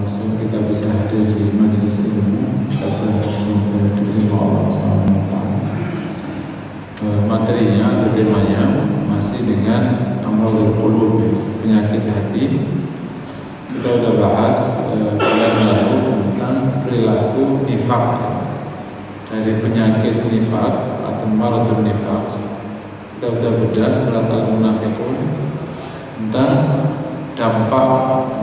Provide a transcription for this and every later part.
termasuk kita bisa hadir di majelis ilmu, kita semoga diterima Allah SWT. Materinya atau temanya masih dengan amradul qulub, penyakit hati. Kita sudah bahas yang lalu tentang perilaku nifaq, dari penyakit nifaq atau maradun nifaq. Kita sudah bedah surat Al-Munafiqun tentang dampak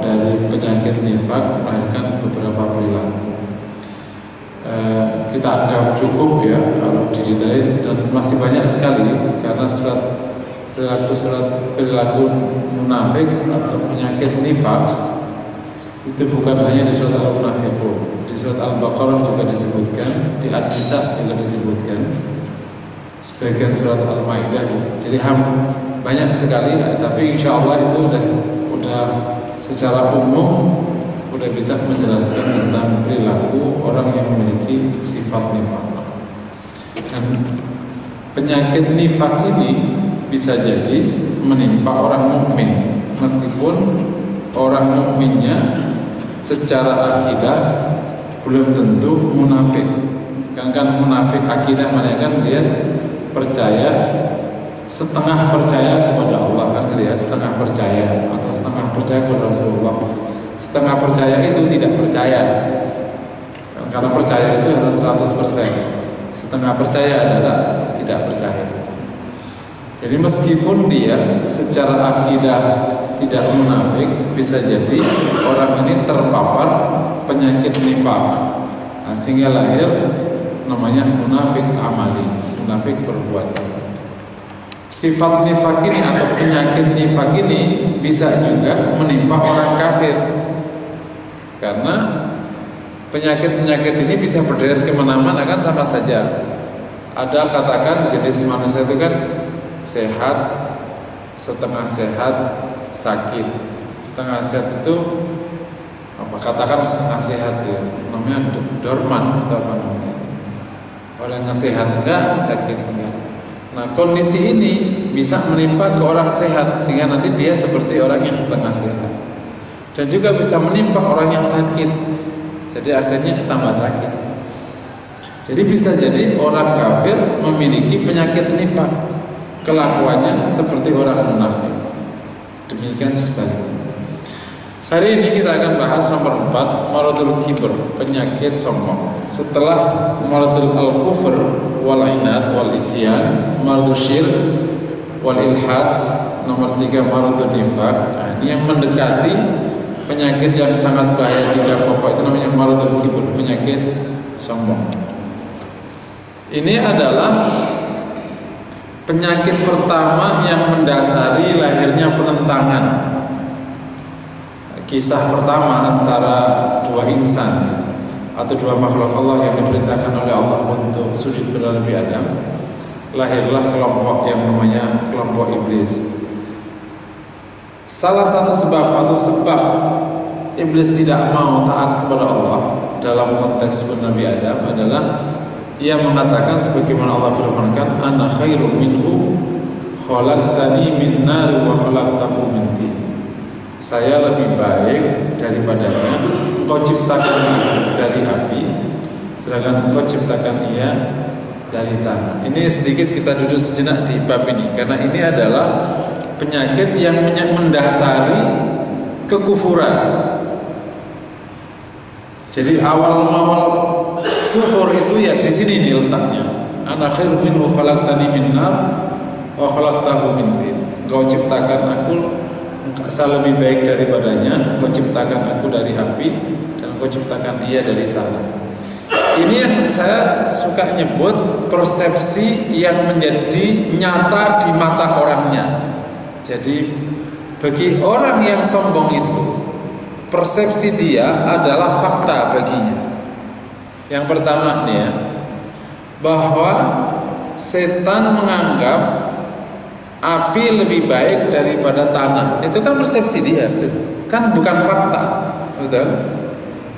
dari penyakit nifaq melahirkan beberapa perilaku. Kita anggap cukup ya kalau didetail, dan masih banyak sekali karena surat perilaku munafik atau penyakit nifaq itu bukan hanya di surat Al-Munafiqun, di surat Al-Baqarah juga disebutkan, di An-Nisa juga disebutkan, sebagian surat Al-Maidah. Jadi banyak sekali, tapi insya Allah itu udah secara umum udah bisa menjelaskan tentang perilaku orang yang memiliki sifat nifaq. Dan penyakit nifaq ini bisa jadi menimpa orang mukmin, meskipun orang mukminnya secara akidah belum tentu munafik. Kan munafik akidah mana kan dia percaya, setengah percaya kepada Allah, kan dia setengah percaya atau setengah percaya kepada Rasulullah. Setengah percaya itu tidak percaya. Karena percaya itu harus 100%. Setengah percaya adalah tidak percaya. Jadi meskipun dia secara akidah tidak munafik, bisa jadi orang ini terpapar penyakit nifaq, sehingga lahir namanya munafik amali, munafik perbuatan. Sifat nifaq ini atau penyakit nifaq ini bisa juga menimpa orang kafir, karena penyakit-penyakit ini bisa berderet kemana-mana, kan sama saja. Ada katakan jenis manusia itu kan sehat, setengah sehat, sakit. Setengah sehat itu apa? Katakan setengah sehat ya, namanya dorman atau apa namanya? Orang yang sehat enggak, sakit enggak. Nah, kondisi ini bisa menimpa ke orang sehat, sehingga nanti dia seperti orang yang setengah sehat. Dan juga bisa menimpa orang yang sakit, jadi akhirnya tambah sakit. Jadi bisa jadi orang kafir memiliki penyakit nifaq, kelakuannya seperti orang munafik. Demikian sebaliknya. Hari ini kita akan bahas nomor 4, maradul kibr, penyakit sombong. Setelah maradul al-kufr wal inad wal isyan, maradul syirk wal ilhad, nomor 3 maradul nifaq. Nah, ini yang mendekati penyakit yang sangat bahaya, 3 pokok itu namanya maradul kibr, penyakit sombong. Ini adalah penyakit pertama yang mendasari lahirnya penentangan. Kisah pertama antara dua insan atau dua makhluk Allah yang diperintahkan oleh Allah untuk sujud kepada Nabi Adam, lahirlah kelompok yang namanya kelompok iblis. Salah satu sebab atau sebab iblis tidak mau taat kepada Allah dalam konteks Nabi Adam adalah ia mengatakan sebagaimana Allah firmankan, ana khairum minhu khalaqtani min nar wa khalaqtahu min tin. Saya lebih baik daripadanya, engkau ciptakan dari api, sedangkan engkau ciptakan ia dari tanah. Ini sedikit kita duduk sejenak di bab ini, karena ini adalah penyakit yang mendasari kekufuran. Jadi awal kufur itu ya di sini nih letaknya. Ana khairu minhu khalaqtani min nar wa khalaqtahu min tin. Engkau ciptakan aku, saya lebih baik daripadanya, engkau ciptakan aku dari api dan engkau ciptakan ia dari tanah. Ini yang saya suka nyebut persepsi yang menjadi nyata di mata orangnya. Jadi bagi orang yang sombong itu, persepsi dia adalah fakta baginya. Yang pertama nih ya, bahwa setan menganggap api lebih baik daripada tanah. Itu kan persepsi dia, kan bukan fakta, betul?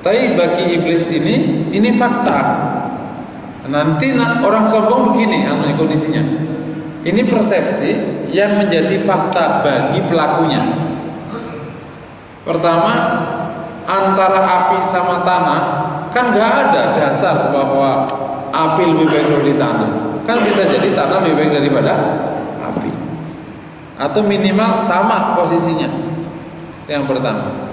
Tapi bagi iblis ini fakta. Nanti orang sombong begini kondisinya. Ini persepsi yang menjadi fakta bagi pelakunya. Pertama, antara api sama tanah, kan nggak ada dasar bahwa api lebih baik dari tanah. Kan bisa jadi tanah lebih baik daripada api, atau minimal sama posisinya. Itu yang pertama.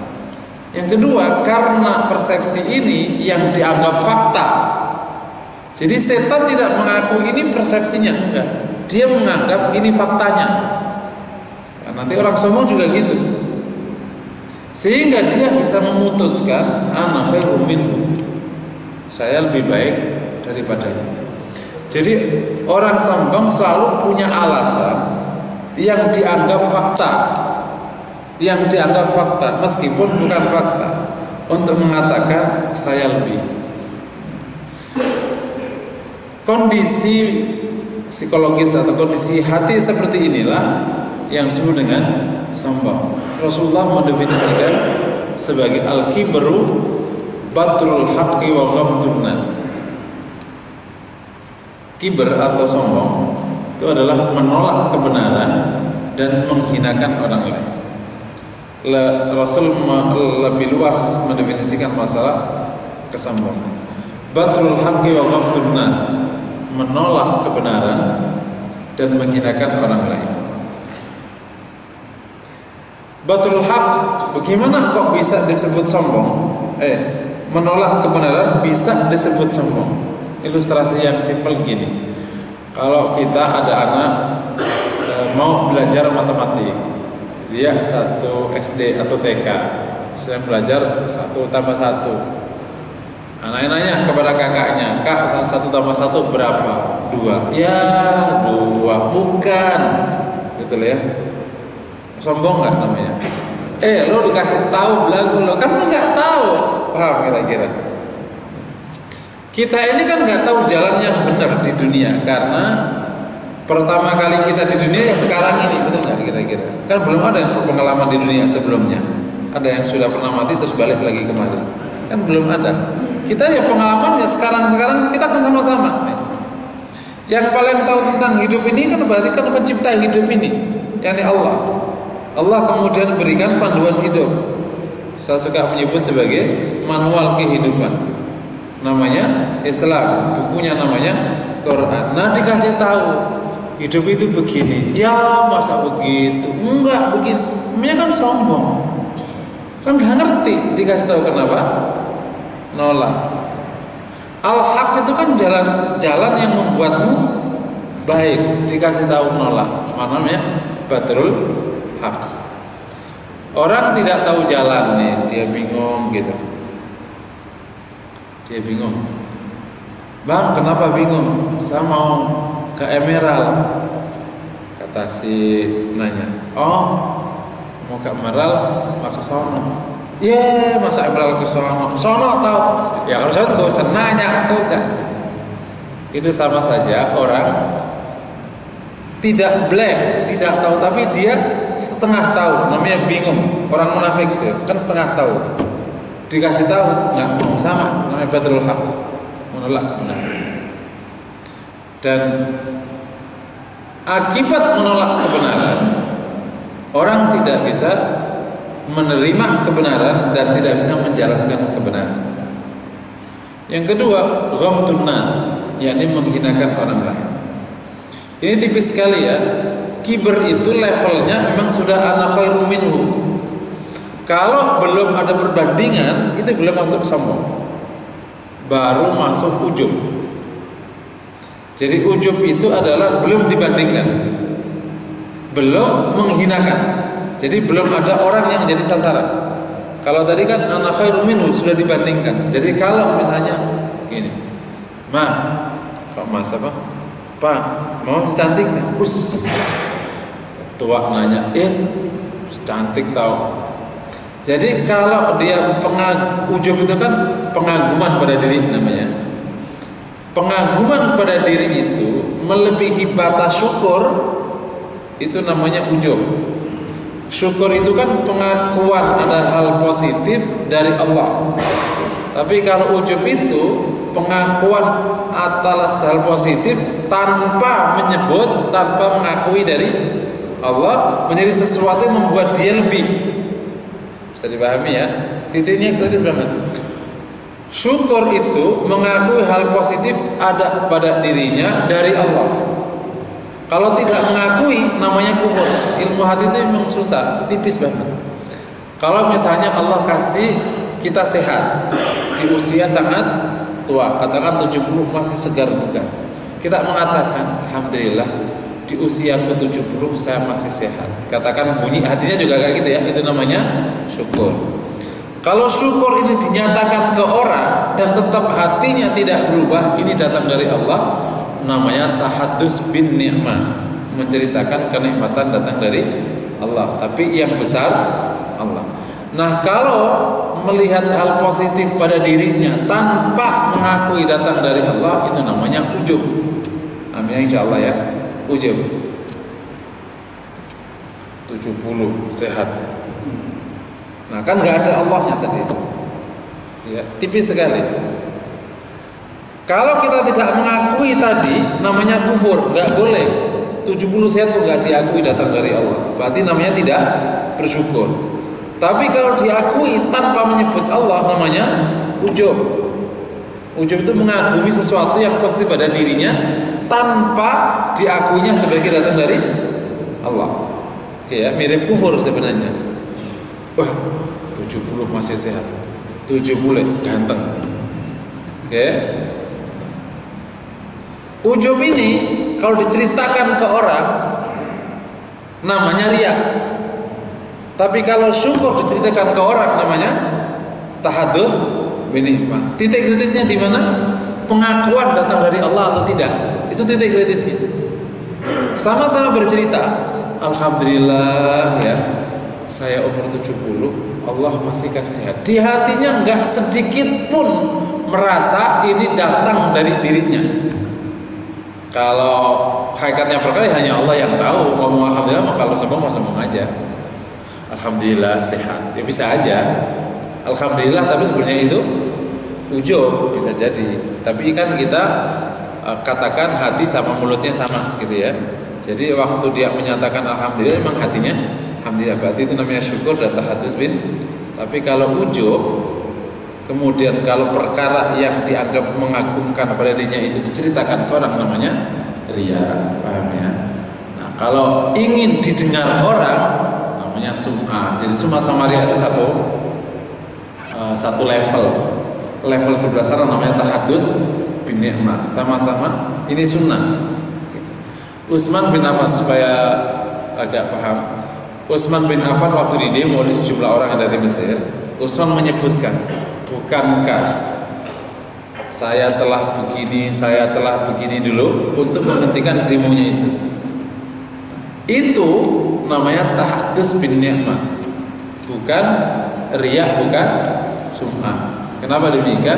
Yang kedua, karena persepsi ini yang dianggap fakta. Jadi setan tidak mengaku ini persepsinya, enggak. Dia menganggap ini faktanya. Nah, nanti orang sombong juga gitu. Sehingga dia bisa memutuskan ana khairum minhu. Saya lebih baik daripadanya. Jadi orang sombong selalu punya alasan yang dianggap fakta. Yang dianggap fakta meskipun bukan fakta untuk mengatakan saya lebih. Kondisi psikologis atau kondisi hati seperti inilah yang disebut dengan sombong. Rasulullah mendefinisikan sebagai al-kibru batrul haqqi wa ghamdun nas. Kiber atau sombong itu adalah menolak kebenaran dan menghinakan orang lain. Rasul lebih luas mendefinisikan masalah kesombongan. Batrul haqqi wa ghamdun nas, menolak kebenaran dan menghinakan orang lain. Batrul haq, bagaimana kok bisa disebut sombong? Menolak kebenaran bisa disebut sombong. Ilustrasi yang simpel gini. Kalau kita ada anak mau belajar matematik, dia 1 SD atau TK, saya belajar 1 tambah 1. Anaknya nanya kepada kakaknya, kak 1 tambah 1 berapa? 2. Ya 2, bukan, gitu ya. Sombong nggak namanya? Lo dikasih tahu belagu lo, kan lo nggak tahu, paham kira-kira? Kita ini kan nggak tahu jalan yang benar di dunia karena pertama kali kita di dunia ya sekarang ini, betul nggak kira-kira? Kan belum ada yang pengalaman di dunia sebelumnya. Ada yang sudah pernah mati terus balik lagi kemari, kan belum ada. Kita ya pengalaman ya sekarang kita kan sama-sama. Yang paling tahu tentang hidup ini kan berarti kan pencipta hidup ini, yakni Allah. Allah kemudian berikan panduan hidup. Saya suka menyebut sebagai manual kehidupan. Namanya Islam, bukunya namanya Quran. Nah dikasih tahu hidup itu begini. Ya masa begitu? Enggak begitu. Namanya kan sombong. Kan nggak ngerti. Dikasih tahu kenapa? Nolak. Al-haq itu kan jalan yang membuatmu baik. Dikasih tahu nolak. Mana namanya? Batrul haq. Orang tidak tahu jalan nih, dia bingung gitu. Dia bingung. Bang, kenapa bingung? Saya mau ke Emerald. Kata si nanya. Oh, mau ke Emerald, maka sono. Masa Emerald ke sono? Sono tahu. Ya kalau saya tuh gak usah nanya, tahu kan? Itu sama saja orang tidak blank, tidak tahu, tapi dia setengah tahu, namanya bingung. Orang munafik itu kan setengah tahu, dikasih tahu nggak mau, sama, namanya batrul haq, menolak kebenaran. Dan akibat menolak kebenaran, orang tidak bisa menerima kebenaran dan tidak bisa menjalankan kebenaran. Yang kedua, ghamdun nas, yakni menghinakan orang lain. Ini tipis sekali ya. Kiber itu levelnya memang sudah ana khairum minhu. Kalau belum ada perbandingan, itu belum masuk sombong. Baru masuk ujub. Jadi ujub itu adalah belum dibandingkan, belum menghinakan. Jadi belum ada orang yang jadi sasaran. Kalau tadi kan ana khairum minhu sudah dibandingkan. Jadi kalau misalnya gini, kok mas apa? Pak, mau secantik kan? Tua nanya, cantik tau. Jadi kalau dia ujub itu kan pengaguman pada diri namanya. Pengaguman pada diri itu melebihi batas syukur, itu namanya ujub. Syukur itu kan pengakuan ada hal positif dari Allah. Tapi kalau ujub itu pengakuan atas hal positif tanpa menyebut, tanpa mengakui dari Allah, menjadi sesuatu yang membuat dia lebih. Bisa dipahami ya? Titiknya kritis banget. Syukur itu mengakui hal positif ada pada dirinya dari Allah. Kalau tidak mengakui namanya kufur. Ilmu hati itu memang susah, tipis banget. Kalau misalnya Allah kasih kita sehat di usia sangat tua, katakan 70 masih segar bugar. Kita mengatakan alhamdulillah di usia ke-70 saya masih sehat. Katakan bunyi hatinya juga kayak gitu ya. Itu namanya syukur. Kalau syukur ini dinyatakan ke orang dan tetap hatinya tidak berubah, ini datang dari Allah, namanya tahaddus bin ni'mah, menceritakan kenikmatan datang dari Allah, tapi yang besar Allah. Nah, kalau melihat hal positif pada dirinya tanpa mengakui datang dari Allah, itu namanya ujub. Amin insyaallah ya, ujub. 70 sehat. Nah kan nggak ada Allahnya tadi itu, ya, tipis sekali. Kalau kita tidak mengakui tadi, namanya kufur, nggak boleh. 70 sehat kok nggak diakui datang dari Allah, berarti namanya tidak bersyukur. Tapi kalau diakui tanpa menyebut Allah, namanya ujub. Ujub itu mengagumi sesuatu yang positif pada dirinya tanpa diakuinya sebagai datang dari Allah. Oke ya, mirip kufur sebenarnya. Wah, 70 masih sehat, 70 ganteng. Oke. Ujub ini kalau diceritakan ke orang namanya riya. Tapi kalau syukur diceritakan ke orang namanya tahaddus bin ni'mah. Titik kritisnya di mana? Pengakuan datang dari Allah atau tidak. Itu titik kritisnya. Sama-sama bercerita, alhamdulillah ya, saya umur 70, Allah masih kasih sehat. Di hatinya enggak sedikit pun merasa ini datang dari dirinya. Kalau hakikatnya perkara hanya Allah yang tahu. Ngomong alhamdulillah, kalau sombong sombong aja. Alhamdulillah sehat. Ya bisa aja. Alhamdulillah, tapi sebenarnya itu ujub, bisa jadi. Tapi kan kita katakan hati sama mulutnya sama gitu ya. Jadi waktu dia menyatakan alhamdulillah, memang hatinya alhamdulillah, berarti itu namanya syukur dan tahaddus bin. Tapi kalau ujub, kemudian kalau perkara yang dianggap mengagumkan pada dirinya itu diceritakan ke orang, namanya riya, paham ya? Nah, kalau ingin didengar orang, namanya sum'ah. Jadi sum'ah sama riya itu satu level. Level sebelah sana namanya tahaddus bin ni'mah. Sama-sama ini sunnah. Utsman bin Affan, supaya agak paham. Utsman bin Affan waktu di demo oleh sejumlah orang yang dari Mesir, Utsman menyebutkan, bukankah saya telah begini dulu untuk menghentikan demonya itu. Itu namanya tahaddus bin ni'mah, bukan riya, bukan sum'ah. Kenapa demikian?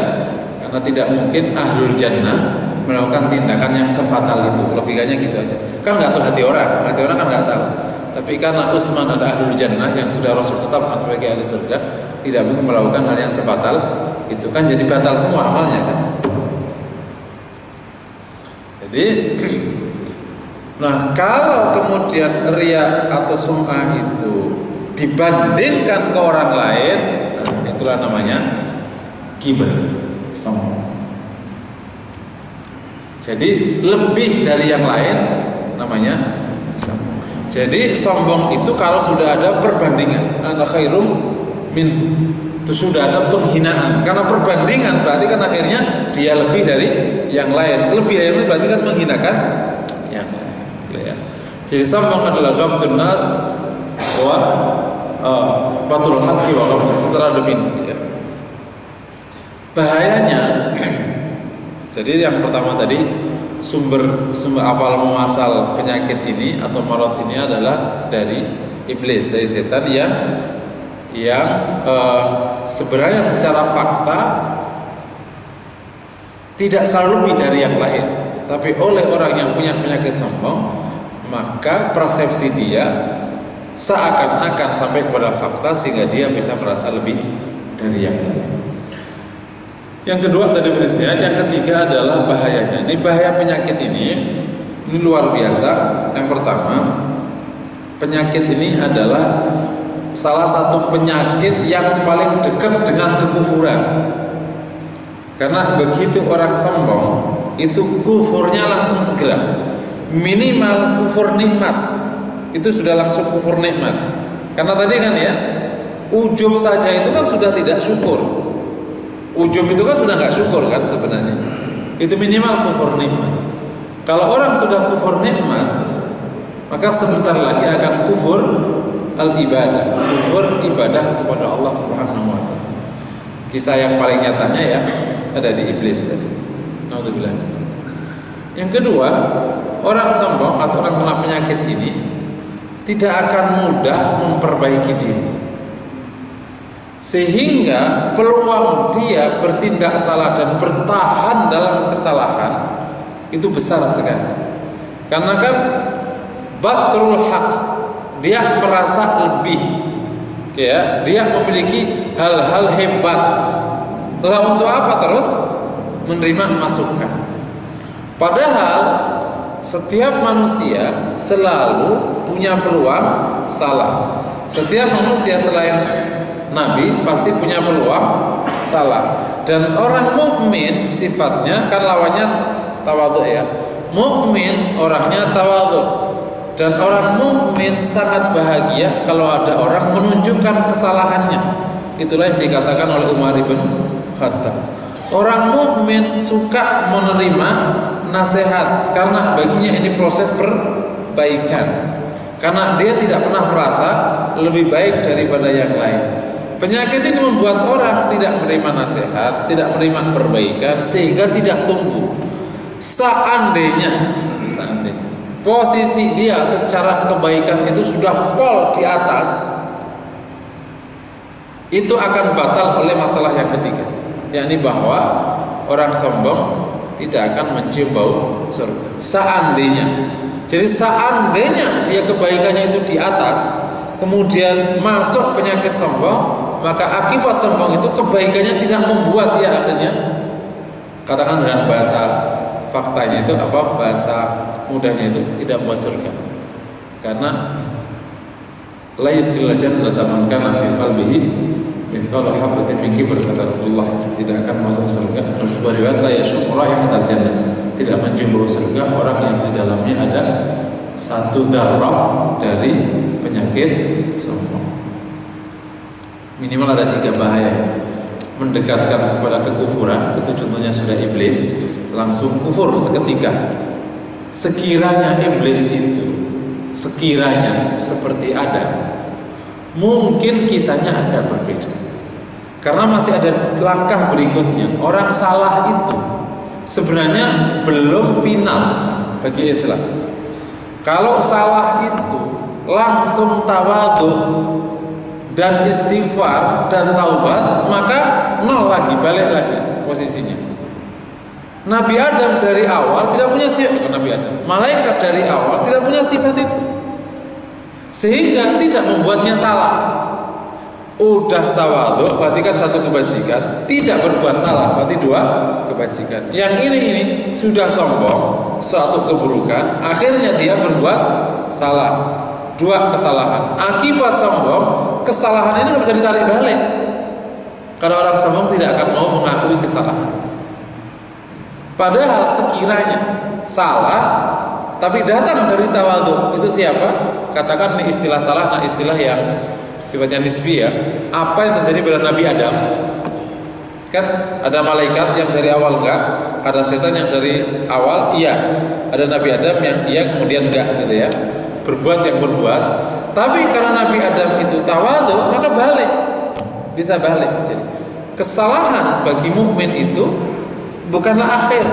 Karena tidak mungkin ahlul jannah melakukan tindakan yang sefatal itu. Logikanya gitu aja. Kan nggak tahu hati orang kan nggak tahu. Tapi karena Utsman ada ahlul jannah yang sudah Rasul tetap sebagai ahli surga, tidak mungkin melakukan hal yang sefatal itu, kan jadi batal semua amalnya kan. Jadi nah, kalau kemudian riya atau sum'ah itu dibandingkan ke orang lain, nah, itulah namanya kibr, sombong. Jadi lebih dari yang lain namanya sombong. Jadi sombong itu kalau sudah ada perbandingan, ana khairum min, itu sudah ada penghinaan. Karena perbandingan berarti kan akhirnya dia lebih dari yang lain. Lebih dari yang lain berarti kan menghinakan yang lain. Ya. Jadi sombong adalah ghamdun nas wa batul haqqi wa ghamdun, secara definisi ya. Bahayanya, jadi yang pertama tadi, sumber awal muasal penyakit ini atau marad ini adalah dari iblis, dari setan yang sebenarnya secara fakta tidak selalu lebih dari yang lain, tapi oleh orang yang punya penyakit sombong, maka persepsi dia seakan-akan sampai kepada fakta sehingga dia bisa merasa lebih dari yang lain. Yang kedua tadi definisinya, yang ketiga adalah bahayanya. Ini bahaya penyakit ini luar biasa. Yang pertama, penyakit ini adalah salah satu penyakit yang paling dekat dengan kekufuran. Karena begitu orang sombong, itu kufurnya langsung segera. Minimal kufur nikmat, itu sudah langsung kufur nikmat. Karena tadi kan ya, ujub saja itu kan sudah tidak syukur. Ujub itu kan sudah nggak syukur kan sebenarnya. Itu minimal kufur nikmat. Kalau orang sudah kufur nikmat, maka sebentar lagi akan kufur al-ibadah, kufur ibadah kepada Allah Subhanahu wa taala. Kisah yang paling nyatanya ya ada di iblis tadi. Naudzubillah. Yang kedua, orang sombong atau orang kena penyakit ini tidak akan mudah memperbaiki diri. Sehingga peluang dia bertindak salah dan bertahan dalam kesalahan itu besar sekali. Karena kan batrul haq, dia merasa lebih, ya, dia memiliki hal-hal hebat. Lah untuk apa terus menerima masukan? Padahal setiap manusia selalu punya peluang salah. Setiap manusia selain Nabi pasti punya peluang salah. Dan orang mukmin sifatnya kan lawannya tawadhu ya. Mukmin orangnya tawadhu. Dan orang mukmin sangat bahagia kalau ada orang menunjukkan kesalahannya. Itulah yang dikatakan oleh Umar bin Khattab. Orang mukmin suka menerima nasihat karena baginya ini proses perbaikan. Karena dia tidak pernah merasa lebih baik daripada yang lain. Penyakit ini membuat orang tidak menerima nasihat, tidak menerima perbaikan, sehingga tidak tumbuh. Seandainya posisi dia secara kebaikan itu sudah pol di atas, itu akan batal oleh masalah yang ketiga, yakni bahwa orang sombong tidak akan mencium bau surga. Seandainya, jadi seandainya dia kebaikannya itu di atas, kemudian masuk penyakit sombong, maka akibat sombong itu kebaikannya tidak membuat dia akhirnya, katakan dengan bahasa faktanya itu apa, bahasa mudahnya itu tidak membuat surga. Karena la yadkhulul jannata man kana fi qalbihi mithqalu habatin min kibr, kata Rasulullah, tidak akan masuk surga. Dalam sebuah riwayat la yashum raihatal jannah, tidak mencium bau surga orang yang di dalamnya ada satu darah dari penyakit sombong. Minimal ada 3 bahaya. Mendekatkan kepada kekufuran, itu contohnya sudah iblis, langsung kufur seketika. Sekiranya iblis itu sekiranya seperti Adam, mungkin kisahnya agak berbeda. Karena masih ada langkah berikutnya. Orang salah itu sebenarnya belum final bagi Islam. Kalau salah itu langsung tawadhu dan istighfar dan taubat, maka nol lagi, balik lagi posisinya. Nabi Adam dari awal tidak punya sifat, Nabi Adam, malaikat dari awal tidak punya sifat itu, sehingga tidak membuatnya salah. Udah tawadhu berarti kan satu kebajikan, tidak berbuat salah berarti 2 kebajikan. Yang ini sudah sombong, suatu keburukan, akhirnya dia berbuat salah, 2 kesalahan. Akibat sombong, kesalahan ini nggak bisa ditarik balik. Karena orang sombong tidak akan mau mengakui kesalahan. Padahal sekiranya salah tapi datang dari tawadhu, itu siapa? Katakan ini istilah salah, nah istilah yang sifatnya nisbi ya. Apa yang terjadi pada Nabi Adam? Kan ada malaikat yang dari awal enggak, ada setan yang dari awal iya, ada Nabi Adam yang iya kemudian enggak gitu ya. Berbuat yang berbuat. Tapi karena Nabi Adam itu tawadhu, maka balik. Bisa balik. Jadi kesalahan bagi mukmin itu bukanlah akhir.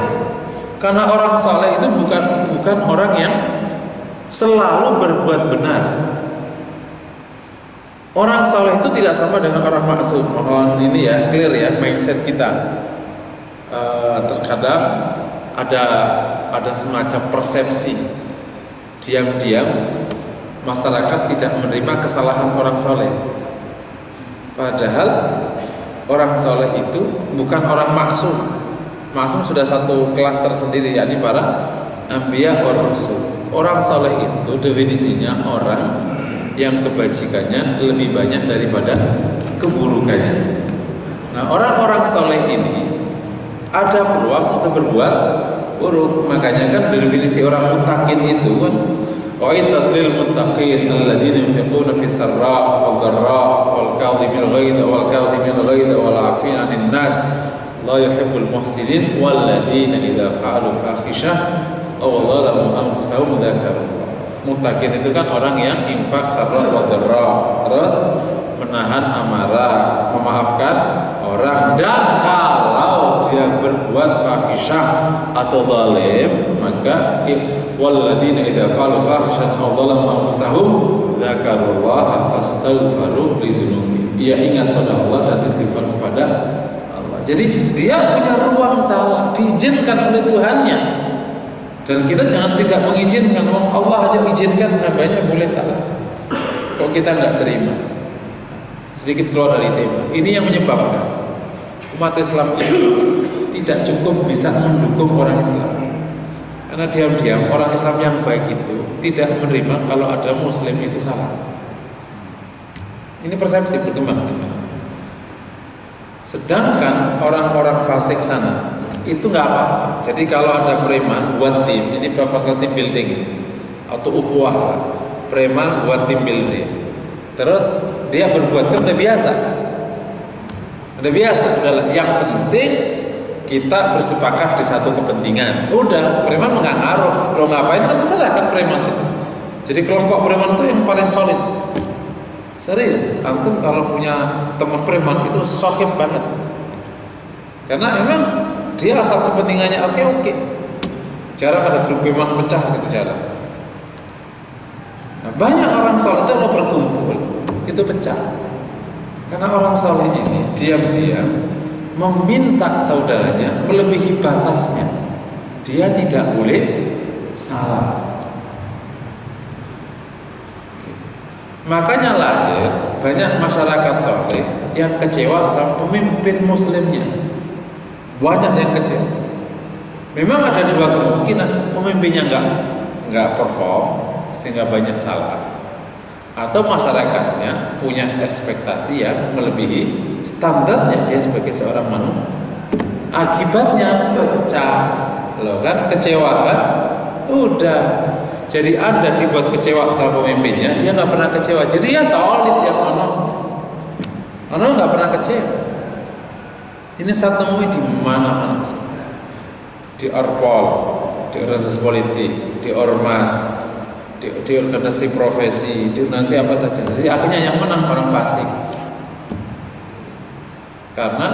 Karena orang saleh itu bukan orang yang selalu berbuat benar. Orang saleh itu tidak sama dengan orang maksum. Orang ini ya clear ya mindset kita. Terkadang ada semacam persepsi diam-diam masyarakat tidak menerima kesalahan orang saleh. Padahal orang saleh itu bukan orang maksum. Maksum sudah satu kelas tersendiri, yakni para anbiya wa rasul. Orang saleh itu definisinya orang yang kebajikannya lebih banyak daripada keburukannya. Nah, orang-orang soleh ini ada peluang untuk berbuat buruk. Makanya kan definisi orang muttaqin itu kan wa'iddat lil muttaqin alladziina yunfiquna fis sarra' wad dharra' wal kadhimil ghaidha wal 'aafina 'anil nas la yuhibbul muhsinin walladziina idza fa'alu fahishah aw dhalamu anfusahum dzakarullah. Muttaqin itu kan orang yang infak sarra' wad dharra', terus menahan amarah, memaafkan orang, dan kalau dia berbuat fahisyah atau zalim maka walladzina idza fa'alu fahishatan aw dhalamu anfusahum dzakarullaha fastaghfiru lidzunubihim. Ia ingat pada Allah dan istighfar kepada Allah. Jadi dia punya ruang salah, diizinkan oleh Tuhannya. Dan kita jangan tidak mengizinkan. Allah aja izinkan hambanya boleh salah. Kok kita nggak terima? Sedikit keluar dari tema. Ini yang menyebabkan umat Islam ini tidak cukup bisa mendukung orang Islam. Karena diam-diam orang Islam yang baik itu tidak menerima kalau ada Muslim itu salah. Ini persepsi berkembang di mana. Sedangkan orang-orang fasik sana itu nggak apa-apa. Jadi kalau ada preman buat tim, ini pasal tim building atau ukhuwah, preman buat tim building. Terus dia berbuat kan udah biasa, udahlah. Yang penting kita bersepakat di satu kepentingan. Udah, preman nggak ngaruh. Lo ngapain kan terserah kan preman itu. Jadi kelompok preman itu yang paling solid. Serius, antum kalau punya teman preman itu sohib banget. Karena memang dia asal kepentingannya oke. Jarang ada grup preman pecah gitu, jarang. Nah, banyak orang soleh itu kalau berkumpul itu pecah. Karena orang soleh ini diam-diam meminta saudaranya melebihi batasnya. Dia tidak boleh salah. Makanya lahir banyak masyarakat soleh yang kecewa sama pemimpin muslimnya. Banyak yang kecewa. Memang ada dua kemungkinan, pemimpinnya nggak perform sehingga banyak salah, atau masyarakatnya punya ekspektasi yang melebihi standarnya dia sebagai seorang manusia. Akibatnya pecah, loh kan, kecewa kan? Udah. Jadi Anda dibuat kecewa sama pemimpinnya, dia nggak pernah kecewa. Jadi ya solid yang ono nggak pernah kecewa. Ini saya temui di mana-mana, di Orpol, di organisasi politik, di ormas, di organisasi profesi, di organisasi apa saja. Jadi akhirnya yang menang orang fasik. Karena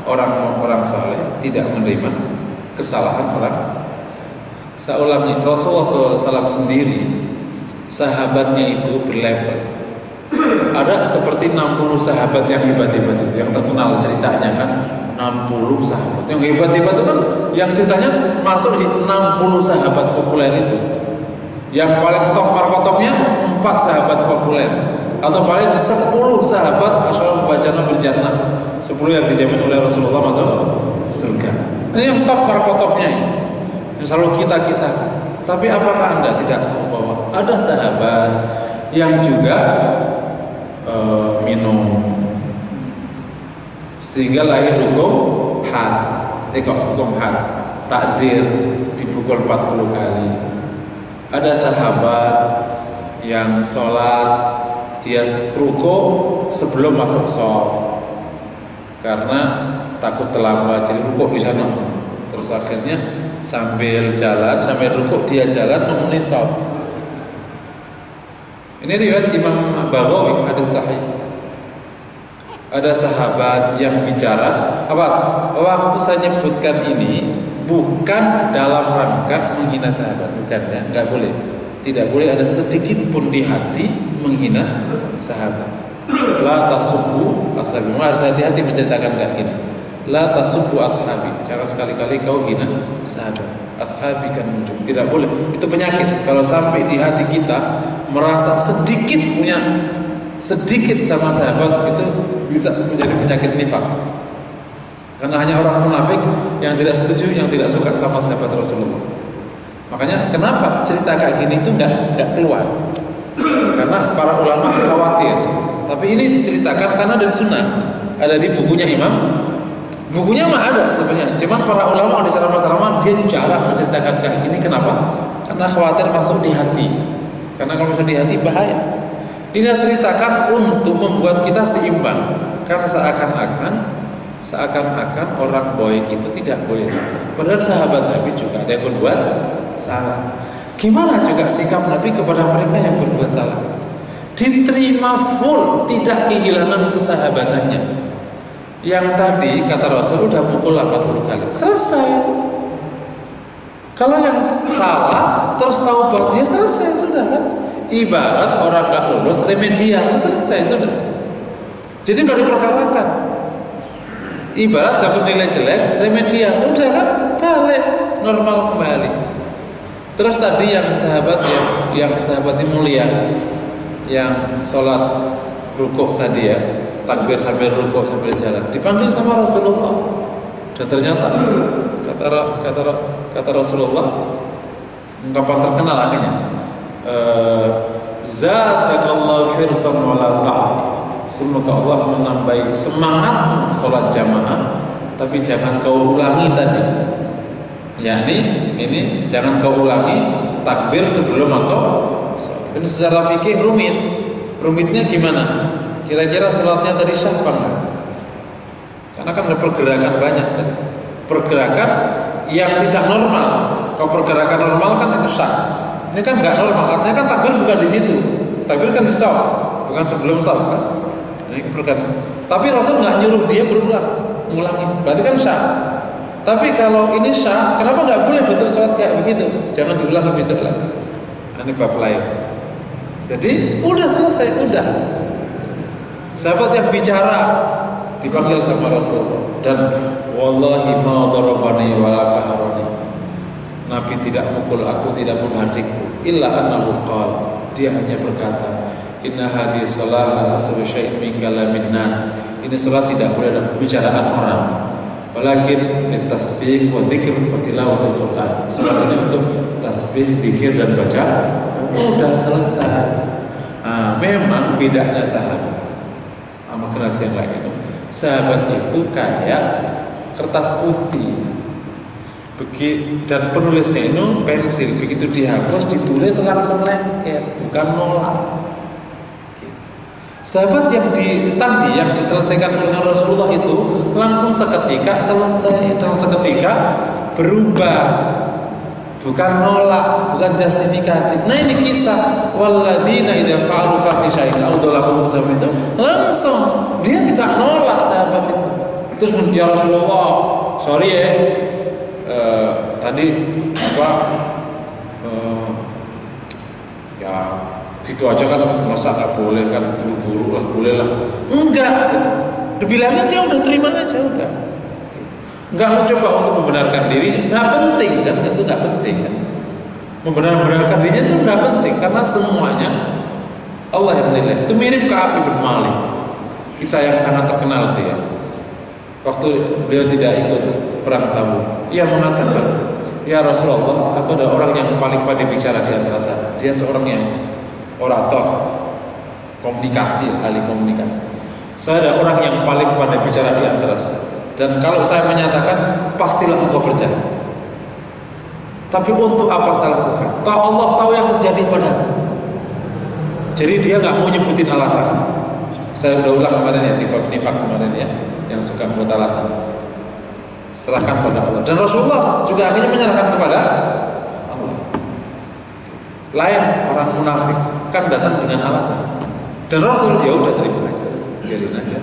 orang-orang saleh tidak menerima kesalahan orang. Saya ulangi, Rasulullah SAW sendiri sahabatnya itu berlevel. Ada seperti 60 sahabat yang hebat-hebat itu, yang terkenal ceritanya kan 60 sahabat. Yang hebat-hebat itu kan yang ceritanya masuk di 60 sahabat populer itu. Yang paling top markotopnya 4 sahabat populer, atau paling 10 sahabat asyarul mubasyirin bil jannah, 10 yang dijamin oleh Rasulullah masuk surga. Ini yang top markotopnya ini yang selalu kita kisahkan. Tapi apakah Anda tidak tahu bahwa ada sahabat yang juga minum sehingga lahir hukum hukum had, takzir, dipukul 40 kali. Ada sahabat yang sholat dia rukuk sebelum masuk shaf karena takut terlambat, jadi rukuk di sana. Terus akhirnya sambil rukuk dia jalan memenuhi shaf. Ini riwayat Imam Baghawi, hadis sahih. Ada sahabat yang bicara, waktu saya nyebutkan ini bukan dalam rangka menghina sahabat, bukan ya, nggak boleh. Tidak boleh ada sedikit pun di hati menghina sahabat. La tasubbu ashabi, harus hati-hati menceritakan kayak gini. La tasubbu ashabi, jangan sekali-kali kau hina sahabat. Ashabi kan muncul, tidak boleh. Itu penyakit. Kalau sampai di hati kita merasa sedikit sama sahabat, itu bisa menjadi penyakit nifak. Karena hanya orang munafik yang tidak setuju, yang tidak suka sama sahabat Rasulullah. Makanya kenapa cerita kayak gini itu nggak keluar? Karena para ulama khawatir. Tapi ini diceritakan karena dari sunnah. Ada di bukunya Imam. Bukunya mah ada sebenarnya. Cuman para ulama di ceramah-ceramah dia jarang menceritakan kayak gini. Kenapa? Karena khawatir masuk di hati. Karena kalau masuk di hati bahaya. Dia ceritakan untuk membuat kita seimbang. Karena seakan-akan orang baik itu tidak boleh salah. Padahal sahabat Nabi juga ada yang berbuat salah. Gimana juga sikap Nabi kepada mereka yang berbuat salah? Diterima full, tidak kehilangan kesahabatannya. Yang tadi kata Rasul udah pukul 80 kali, selesai. Kalau yang salah terus taubat, ya selesai sudah kan. Ibarat orang gak lulus remedial, selesai sudah. Jadi nggak diperkarakan. Ibarat dapat nilai jelek remedial, udah kan balik normal kembali. Terus tadi yang sahabat ini mulia, yang sholat rukuk tadi ya, takbir sambil rukuk sambil jalan, dipanggil sama Rasulullah. Dan ternyata kata Rasulullah, ungkapan terkenal akhirnya, zadakallahu hirsan wa la ta'am. Semoga Allah menambahi semangat sholat jamaah, tapi jangan kau ulangi tadi. Ini jangan kau ulangi takbir sebelum masuk. Ini secara fikih rumit. Rumitnya gimana? Kira-kira sholatnya tadi sah apa enggak? Karena kan ada pergerakan banyak kan? Pergerakan yang tidak normal. Kalau pergerakan normal kan itu sah. Ini kan nggak normal. Asalnya kan takbir bukan di situ. Takbir kan di shaf, bukan sebelum shaf kan? Ini pergerakan. Tapi Rasul nggak nyuruh dia mengulangi. Berarti kan sah. Tapi kalau ini sah, kenapa nggak boleh bentuk sholat kayak begitu? Jangan diulang lebih sebelah. Ini bab lain. Jadi udah selesai, udah. Sahabat yang bicara dipanggil sama Rasulullah dan wallahi ma darabani wala qaharani. Nabi tidak mukul aku, tidak menghadirku. Illa annahu qala. Dia hanya berkata, inna hadhihi shalah la tasru syai' min kalamin nas. Ini salat tidak boleh ada pembicaraan orang. Walakin litasbih wa dzikr wa tilawatul Quran. Salat ini untuk tasbih, zikir dan baca. Udah selesai. Memang bedanya sahabat sama generasi yang lain itu. Sahabat itu kayak kertas putih. Dan penulisnya itu pensil, begitu dihapus ditulis langsung lengket, bukan nolak. Sahabat yang diselesaikan oleh Rasulullah itu langsung seketika selesai, dan seketika berubah, bukan nolak, bukan justifikasi. Nah ini kisah walladzina idza fa'alu fahishatin aw dzalamu anfusahum itu langsung dia tidak nolak sahabat itu. Terus ya Rasulullah, sorry ya, tadi ya gitu aja kan, masa nggak boleh kan, buru-buru lah, boleh lah. Enggak, dibilangnya dia udah terima aja, udah. Enggak mencoba untuk membenarkan diri, nggak penting kan, itu nggak penting kan. Membenarkan dirinya itu nggak penting karena semuanya Allah yang menilai. Itu mirip Ka'ab bin Malik, kisah yang sangat terkenal itu ya. Waktu beliau tidak ikut perang Tabuk, ia mengatakan, ya Rasulullah, aku ada orang yang paling pandai bicara di antara saya. Dia seorang yang orator, komunikasi, ahli komunikasi. Saya ada orang yang paling pandai bicara di antara saya. Dan kalau saya menyatakan, pastilah engkau percaya. Tapi untuk apa saya lakukan? Tahu Allah tahu yang terjadi padaku. Jadi dia nggak mau nyebutin alasan. Saya udah ulang kemarin ya, di nifak kemarin ya, yang suka membuat alasan. Serahkan pada Allah. Dan Rasulullah juga akhirnya menyerahkan kepada Allah. Lain orang munafik kan datang dengan alasan. Dan Rasul ya udah terima aja, biarin aja.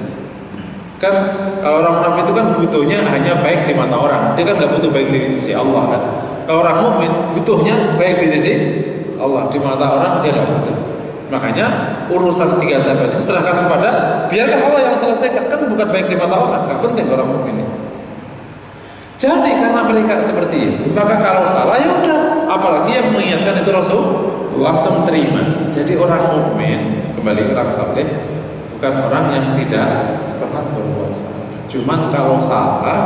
Kan orang munafik itu kan butuhnya hanya baik di mata orang. Dia kan nggak butuh baik di sisi Allah kan. Kalau orang mukmin butuhnya baik di sisi Allah, di mata orang dia nggak butuh. Makanya urusan 3 sahabat ini serahkan kepada, biarkan Allah yang selesaikan. Kan bukan baik di mata orang, nggak penting orang mukmin itu. Jadi karena mereka seperti itu, maka kalau salah ya udah. Apalagi yang mengingatkan itu Rasul langsung terima. Jadi orang mukmin, kembali orang saleh, bukan orang yang tidak pernah berbuat salah. Cuman kalau salah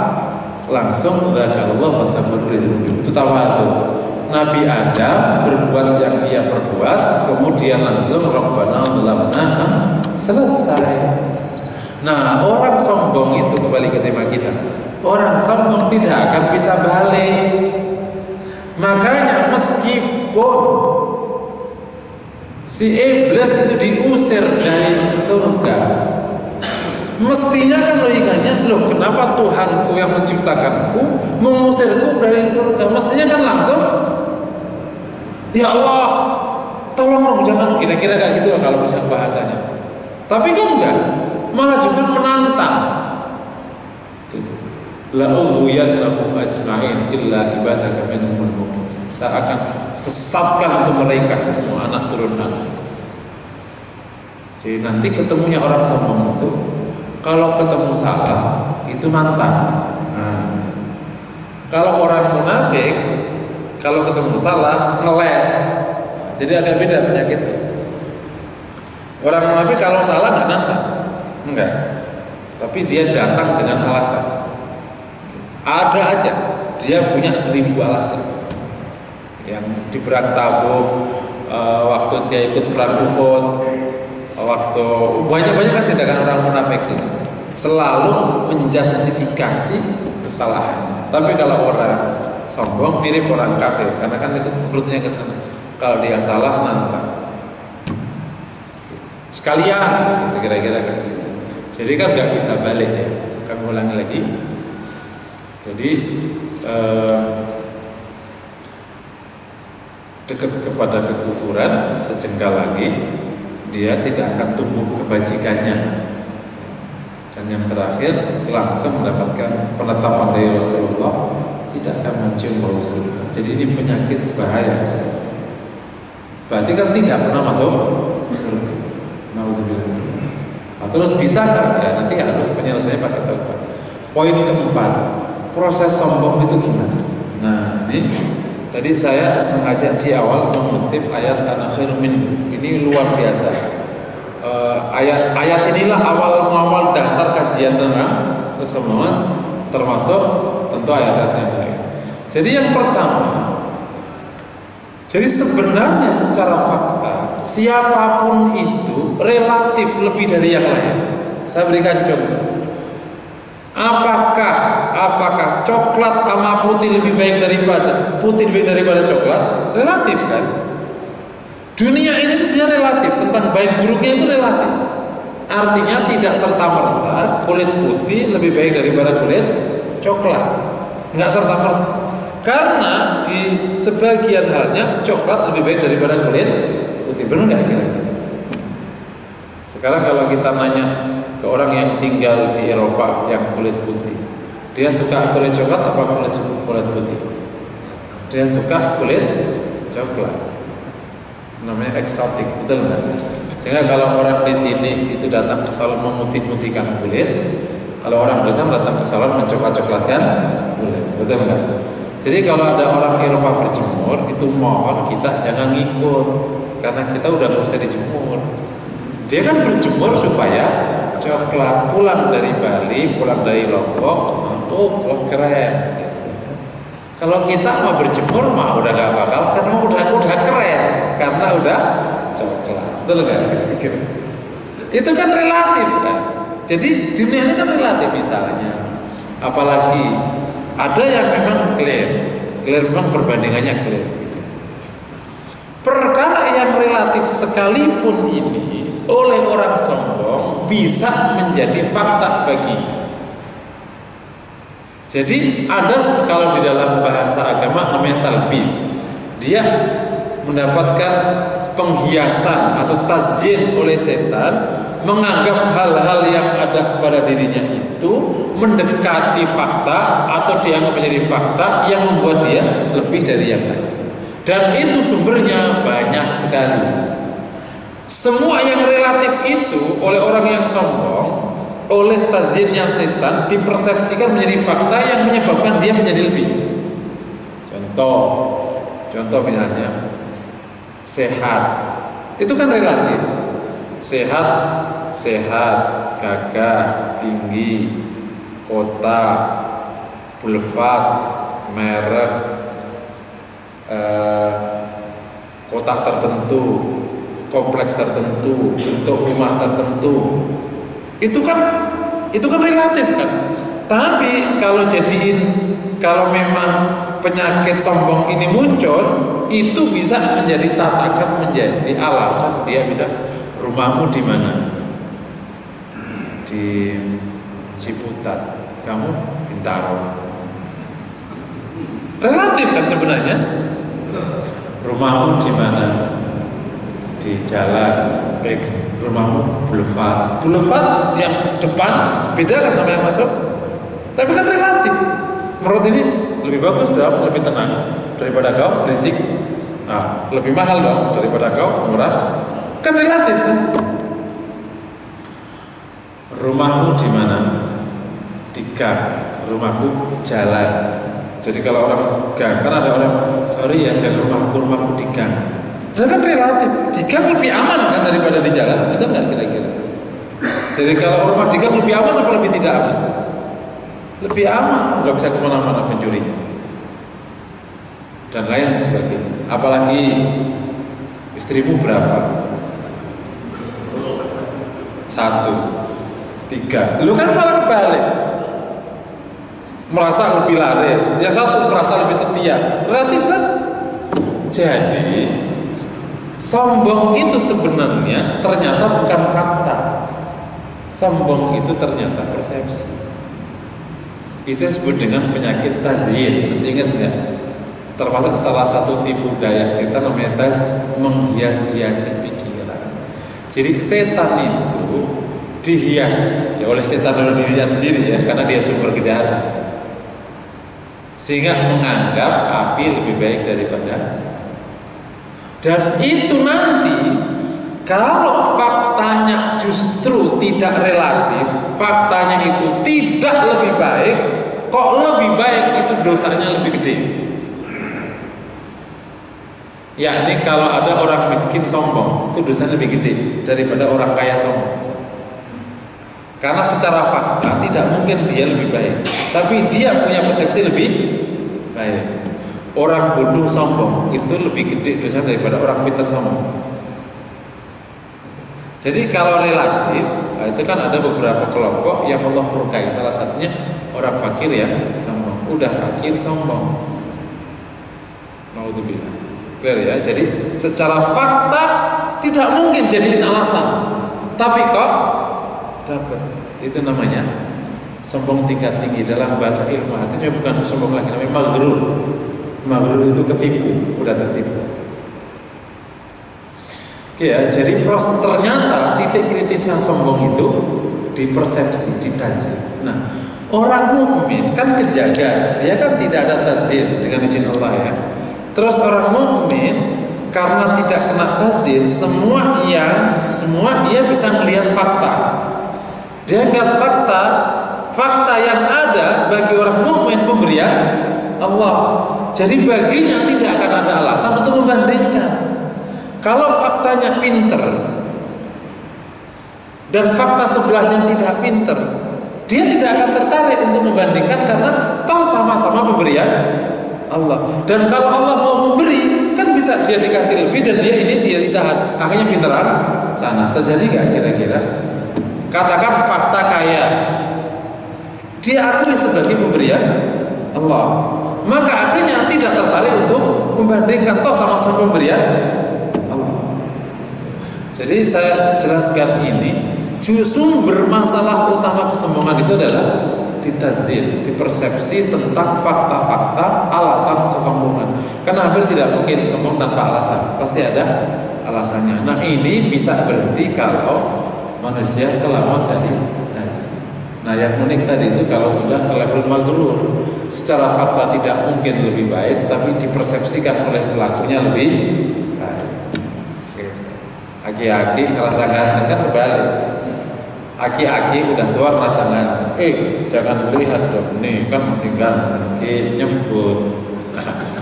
langsung Allah fastaghfiru, itu tawadu. Nabi Adam berbuat yang ia perbuat, kemudian langsung Rabbana zalamna, selesai. Nah, orang sombong itu, kembali ke tema kita, orang sombong tidak akan bisa balik. Makanya meskipun si iblis itu diusir dari surga, mestinya kan logikanya, loh kenapa Tuhanku yang menciptakanku mengusirku dari surga? Mestinya kan langsung, ya Allah, tolong dong jangan, kira-kira kayak gitu lah kalau misalnya bahasanya. Tapi kan enggak, malah justru menantang. La ughwiyannahum ajma'in illa ibadaka minhumul mukhlasin. Saya akan sesatkan untuk mereka semua anak turunan. Jadi nanti ketemunya orang sombong itu, kalau ketemu salah itu mantan. Nah, kalau orang munafik, kalau ketemu salah ngeles. Jadi agak beda penyakitnya. Orang munafik kalau salah nggak nantang, enggak. Tapi dia datang dengan alasan. Ada aja, dia punya 1000 alasan. Yang di perang Tabuk, waktu dia ikut perang Uhud, waktu banyak kan tindakan orang munafik itu selalu menjustifikasi kesalahan. Tapi kalau orang sombong mirip orang kafir, karena kan itu perutnya ke sana. Kalau dia salah nantang. Sekalian, gitu, kira-kira kayak gitu. Jadi kan nggak bisa balik ya. Kami ulangi lagi. Jadi dekat kepada kekufuran sejengkal lagi, dia tidak akan tumbuh kebajikannya. Dan yang terakhir langsung mendapatkan penetapan dari Rasulullah, tidak akan mencium bau surga. Jadi ini penyakit bahaya sekali. Berarti kan tidak pernah masuk surga. Naudzubillah. Nah, terus bisa nggak? Ya nanti harus penyelesaian pakai taubat. Poin keempat, proses sombong itu gimana? Nah ini tadi saya sengaja di awal mengutip ayat ana khairum minhu. Ini luar biasa. Ayat inilah awal dasar kajian tentang kesombongan, termasuk tentu ayat-ayat yang lain. Jadi yang pertama, jadi sebenarnya secara fakta siapapun itu relatif lebih dari yang lain. Saya berikan contoh. Apakah coklat sama putih lebih baik daripada coklat? Relatif kan? Dunia ini sebenarnya relatif, tentang baik buruknya itu relatif. Artinya tidak serta-merta kulit putih lebih baik daripada kulit coklat. Enggak serta-merta. Karena di sebagian halnya coklat lebih baik daripada kulit putih. Benar nggak kira-kira? Sekarang kalau kita nanya ke orang yang tinggal di Eropa yang kulit putih, dia suka kulit coklat apa kulit putih? Dia suka kulit coklat. Namanya eksotik, betul nggak? Sehingga kalau orang di sini itu datang ke salon memutih-mutihkan kulit, kalau orang di sana datang ke salon mencoklat-coklatkan kulit, betul nggak? Jadi kalau ada orang Eropa berjemur, itu mohon kita jangan ngikut, karena kita udah nggak usah dijemur. Dia kan berjemur supaya coklat, pulang dari Bali, pulang dari Lombok, untuk keren. Kalau kita mau berjemur mah udah gak bakal, karena udah keren, karena udah coklat. Betul nggak? Itu kan relatif kan. Jadi dunia ini kan relatif misalnya. Apalagi ada yang memang clear memang perbandingannya clear. Gitu. Perkara yang relatif sekalipun ini oleh orang sombong bisa menjadi fakta baginya. Jadi ada kalau di dalam bahasa agama mental talbis, dia mendapatkan penghiasan atau tazyin oleh setan, menganggap hal-hal yang ada pada dirinya itu mendekati fakta atau dianggap menjadi fakta yang membuat dia lebih dari yang lain. Dan itu sumbernya banyak sekali. Semua yang relatif itu oleh orang yang sombong, oleh tazyinnya setan dipersepsikan menjadi fakta yang menyebabkan dia menjadi lebih. Contoh misalnya sehat, itu kan relatif. Sehat, gagah, tinggi, kota, bulvat, merek, kotak tertentu, kompleks tertentu, bentuk rumah tertentu, itu kan relatif kan. Tapi kalau memang penyakit sombong ini muncul, itu bisa menjadi tatakan, menjadi alasan dia bisa, rumahmu di mana? Di Ciputat, kamu Bintaro. Relatif kan sebenarnya. Rumahmu di mana? Di jalan X. Rumahmu Boulevard yang depan beda kan sama yang masuk. Tapi kan relatif. Menurut ini lebih bagus dong, lebih tenang daripada kau berisik. Nah, lebih mahal dong daripada kau murah. Kan relatif kan. Rumahmu di mana? Di gang. Rumahku jalan. Jadi kalau orang gang, kan ada orang, sorry ya, jangan rumahku di gang. Itu kan relatif. Di gang lebih aman kan daripada di jalan. Itu enggak kira-kira? Jadi kalau rumah di gang lebih aman apa lebih tidak aman? Lebih aman, nggak bisa kemana-mana pencurinya dan lain sebagainya. Apalagi istrimu berapa? 1, 3. Lu kan malah kebalik, merasa lebih laris, yang satu merasa lebih setia. Relatif kan? Jadi sombong itu sebenarnya ternyata bukan fakta. Sombong itu ternyata persepsi. Itu disebut dengan penyakit tazyin. Masih ingat nggak? Termasuk salah satu tipu daya setan namanya menghias-hiasi pikiran. Jadi setan itu dihiasi ya oleh setan oleh dirinya sendiri ya, karena dia sumber kejahatan, sehingga menganggap api lebih baik daripada. Dan itu nanti kalau faktanya justru tidak relatif, faktanya itu tidak lebih baik, kok lebih baik itu dosanya lebih gede. Ya, ini kalau ada orang miskin sombong, itu dosanya lebih gede daripada orang kaya sombong. Karena secara fakta tidak mungkin dia lebih baik, tapi dia punya persepsi lebih baik. Orang bodoh sombong itu lebih gede dosanya daripada orang pintar sombong. Jadi kalau relatif, itu kan ada beberapa kelompok yang Allah murkai. Salah satunya orang fakir ya sombong. Udah fakir sombong. Naudzubillah. Clear ya. Jadi secara fakta tidak mungkin jadiin alasan. Tapi kok dapat. Itu namanya sombong tingkat tinggi. Dalam bahasa ilmu hadisnya bukan sombong lagi, namanya maghrur. Maghrur itu ketipu, udah tertipu. Oke ya, jadi ternyata titik kritisnya sombong itu di persepsi, di tazim. Nah, orang mukmin kan kejaga, dia kan tidak ada tazim dengan izin Allah ya. Terus orang mukmin karena tidak kena tazim, semua ia bisa melihat fakta. Dia lihat fakta yang ada bagi orang mukmin pemberian Allah. Jadi baginya tidak akan ada alasan untuk membandingkan. Kalau faktanya pinter dan fakta sebelahnya tidak pinter, dia tidak akan tertarik untuk membandingkan karena toh sama-sama pemberian Allah. Dan kalau Allah mau memberi, kan bisa dia dikasih lebih dan dia ditahan. Akhirnya pinteran sana. Terjadi gak kira-kira? Katakan fakta kaya, dia akui sebagai pemberian Allah, maka akhirnya tidak tertarik untuk membandingkan, toh sama-sama pemberian Allah. Jadi saya jelaskan ini, sumber masalah utama kesombongan itu adalah di tazyin, di persepsi tentang fakta-fakta alasan kesombongan. Karena hampir tidak mungkin sombong tanpa alasan, pasti ada alasannya. Nah, ini bisa berhenti kalau manusia selamat dari tazyin. Nah, yang unik tadi itu kalau sudah ke level maghrur, secara fakta tidak mungkin lebih baik, tapi dipersepsikan oleh pelakunya lebih baik. Aki-aki ngerasa ganteng kan kebalik. Aki-aki udah tua ngerasa ganteng. Jangan lihat dong, nih kan masih ganteng. Nyebut.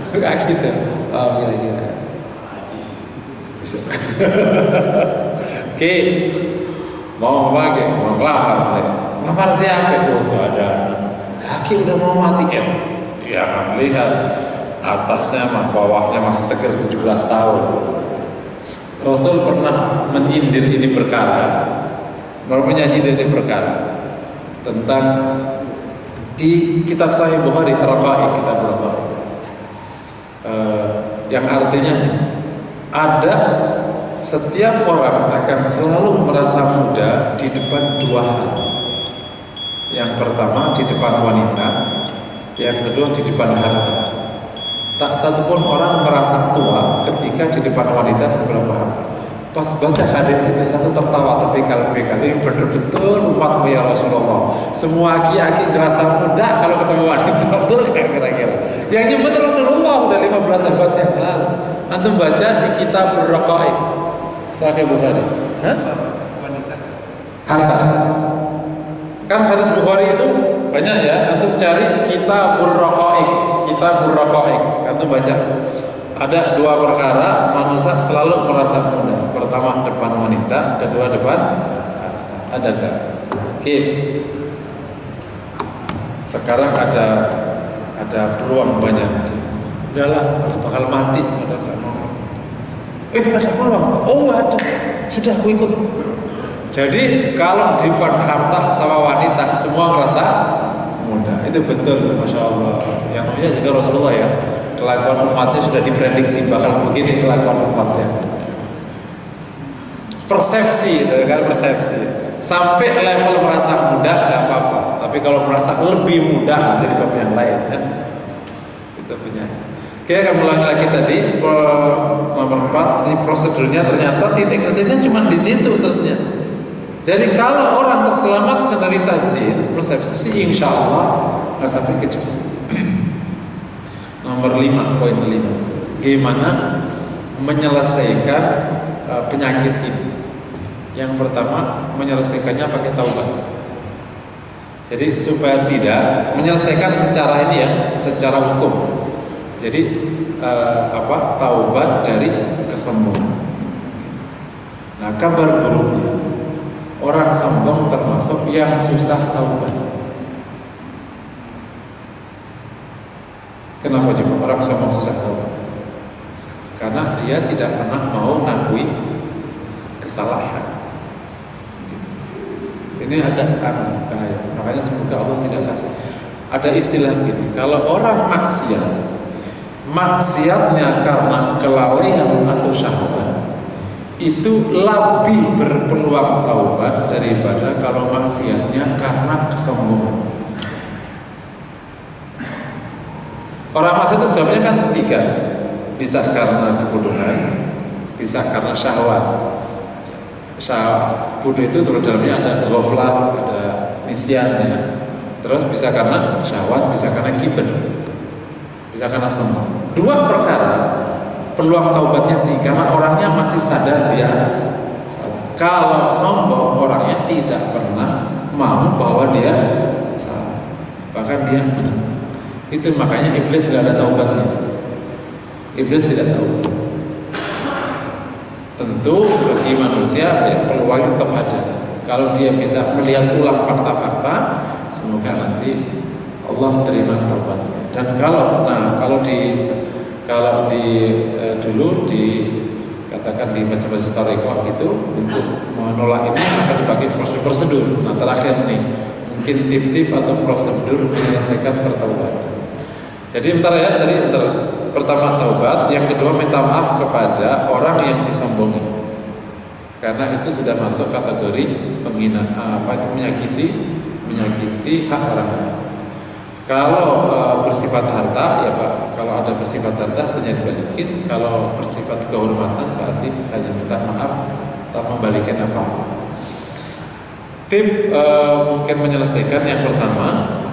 Kayak gitu. Oh, kira-kira. Mau apa? Mau ngelamar, ngelamar siapa? Oh, tuh ada. Aki udah mau mati ya. Jangan lihat. atasnya mah bawahnya masih seger 17 tahun. Rasul pernah menyindir ini perkara, menyindir ini perkara tentang di kitab Sahih Bukhari, Ar-Raqaiq, kitab Ar-Raqaiq, yang artinya ada setiap orang akan selalu merasa muda di depan dua hal. Yang pertama di depan wanita, yang kedua di depan harta. Tak satupun orang merasa tua ketika di depan wanita dan beberapa harta. Pas baca hadis itu satu tertawa tapi kalbi-kalbi betul-betul umatmu ya Rasulullah. Semua aki-aki ngerasa muda kalau ketemu wanita, betul kan kira-kira? Yang nyebut Rasulullah udah 15 abad yang lalu. Antum baca di kitab Ar-Raqaiq Sahih Bukhari. Hah? Wanita. Harta. Kan hadis Bukhari itu banyak ya. Antum cari kitab Ar-Raqaiq, kitab Ar-Raqaiq. Antum baca. Ada dua perkara manusia selalu merasa muda. Pertama depan wanita, kedua depan harta. Ada enggak? Oke. Sekarang ada peluang banyak. Udahlah, bakal mati. Ada peluang. Oh ada. Sudah aku ikut. Jadi kalau di depan harta sama wanita semua merasa muda. Itu betul, masya Allah. Yang namanya juga Rasulullah ya. Kelakuan umatnya sudah diprediksi bakal begini kelakuan umatnya. Persepsi, itu kan persepsi. Sampai level merasa muda nggak apa-apa. Tapi kalau merasa lebih muda jadi bab yang lain. Ya. Kita punya. Oke, akan ulang lagi tadi nomor 4. Ini prosedurnya ternyata titik kritisnya cuma di situ terusnya. Jadi kalau orang terselamatkan dari tazin, persepsi sih insya Allah nggak sampai kejauhan. Nomor 5, poin 5. Gimana menyelesaikan penyakit ini? Yang pertama, menyelesaikannya pakai taubat. Jadi supaya tidak menyelesaikan secara ini ya, secara hukum. Jadi taubat dari kesombongan. Nah, kabar buruknya orang sombong termasuk yang susah taubat. Kenapa juga orang sombong susah taubat? Karena dia tidak pernah mau mengakui kesalahan. Ini ada bahaya. Makanya semoga Allah tidak kasih. Ada istilah gini, kalau orang maksiatnya karena kelalaian atau syahwat, itu lebih berpeluang taubat daripada kalau maksiatnya karena kesombongan. Orang maksiat itu sebabnya kan 3. Bisa karena kebodohan, bisa karena syahwat. Bodoh itu terus dalamnya ada ghaflah, ada nisyannya. Terus bisa karena syahwat, bisa karena kibr, bisa karena sombong. 2 perkara peluang taubatnya tinggi karena orangnya masih sadar dia salah. Kalau sombong orangnya tidak pernah mau bahwa dia salah, bahkan dia menentang. Itu makanya iblis gak ada taubatnya. Iblis tidak tahu. Tentu bagi manusia ya, peluangnya tetap ada. Kalau dia bisa melihat ulang fakta-fakta, semoga nanti Allah terima taubatnya. Dan kalau dulu dikatakan di majelis tarekat itu untuk menolak ini maka dipakai prosedur. Nah terakhir nih mungkin tip-tip atau prosedur menyelesaikan pertaubatan. Jadi pertama taubat, yang kedua minta maaf kepada orang yang disombongi. Karena itu sudah masuk kategori penghinaan, menyakiti hak orang lain. Kalau bersifat harta, ya Pak, kalau ada bersifat harta artinya dibalikin. Kalau bersifat kehormatan berarti hanya minta maaf tak membalikan apa. Tip mungkin menyelesaikan yang pertama,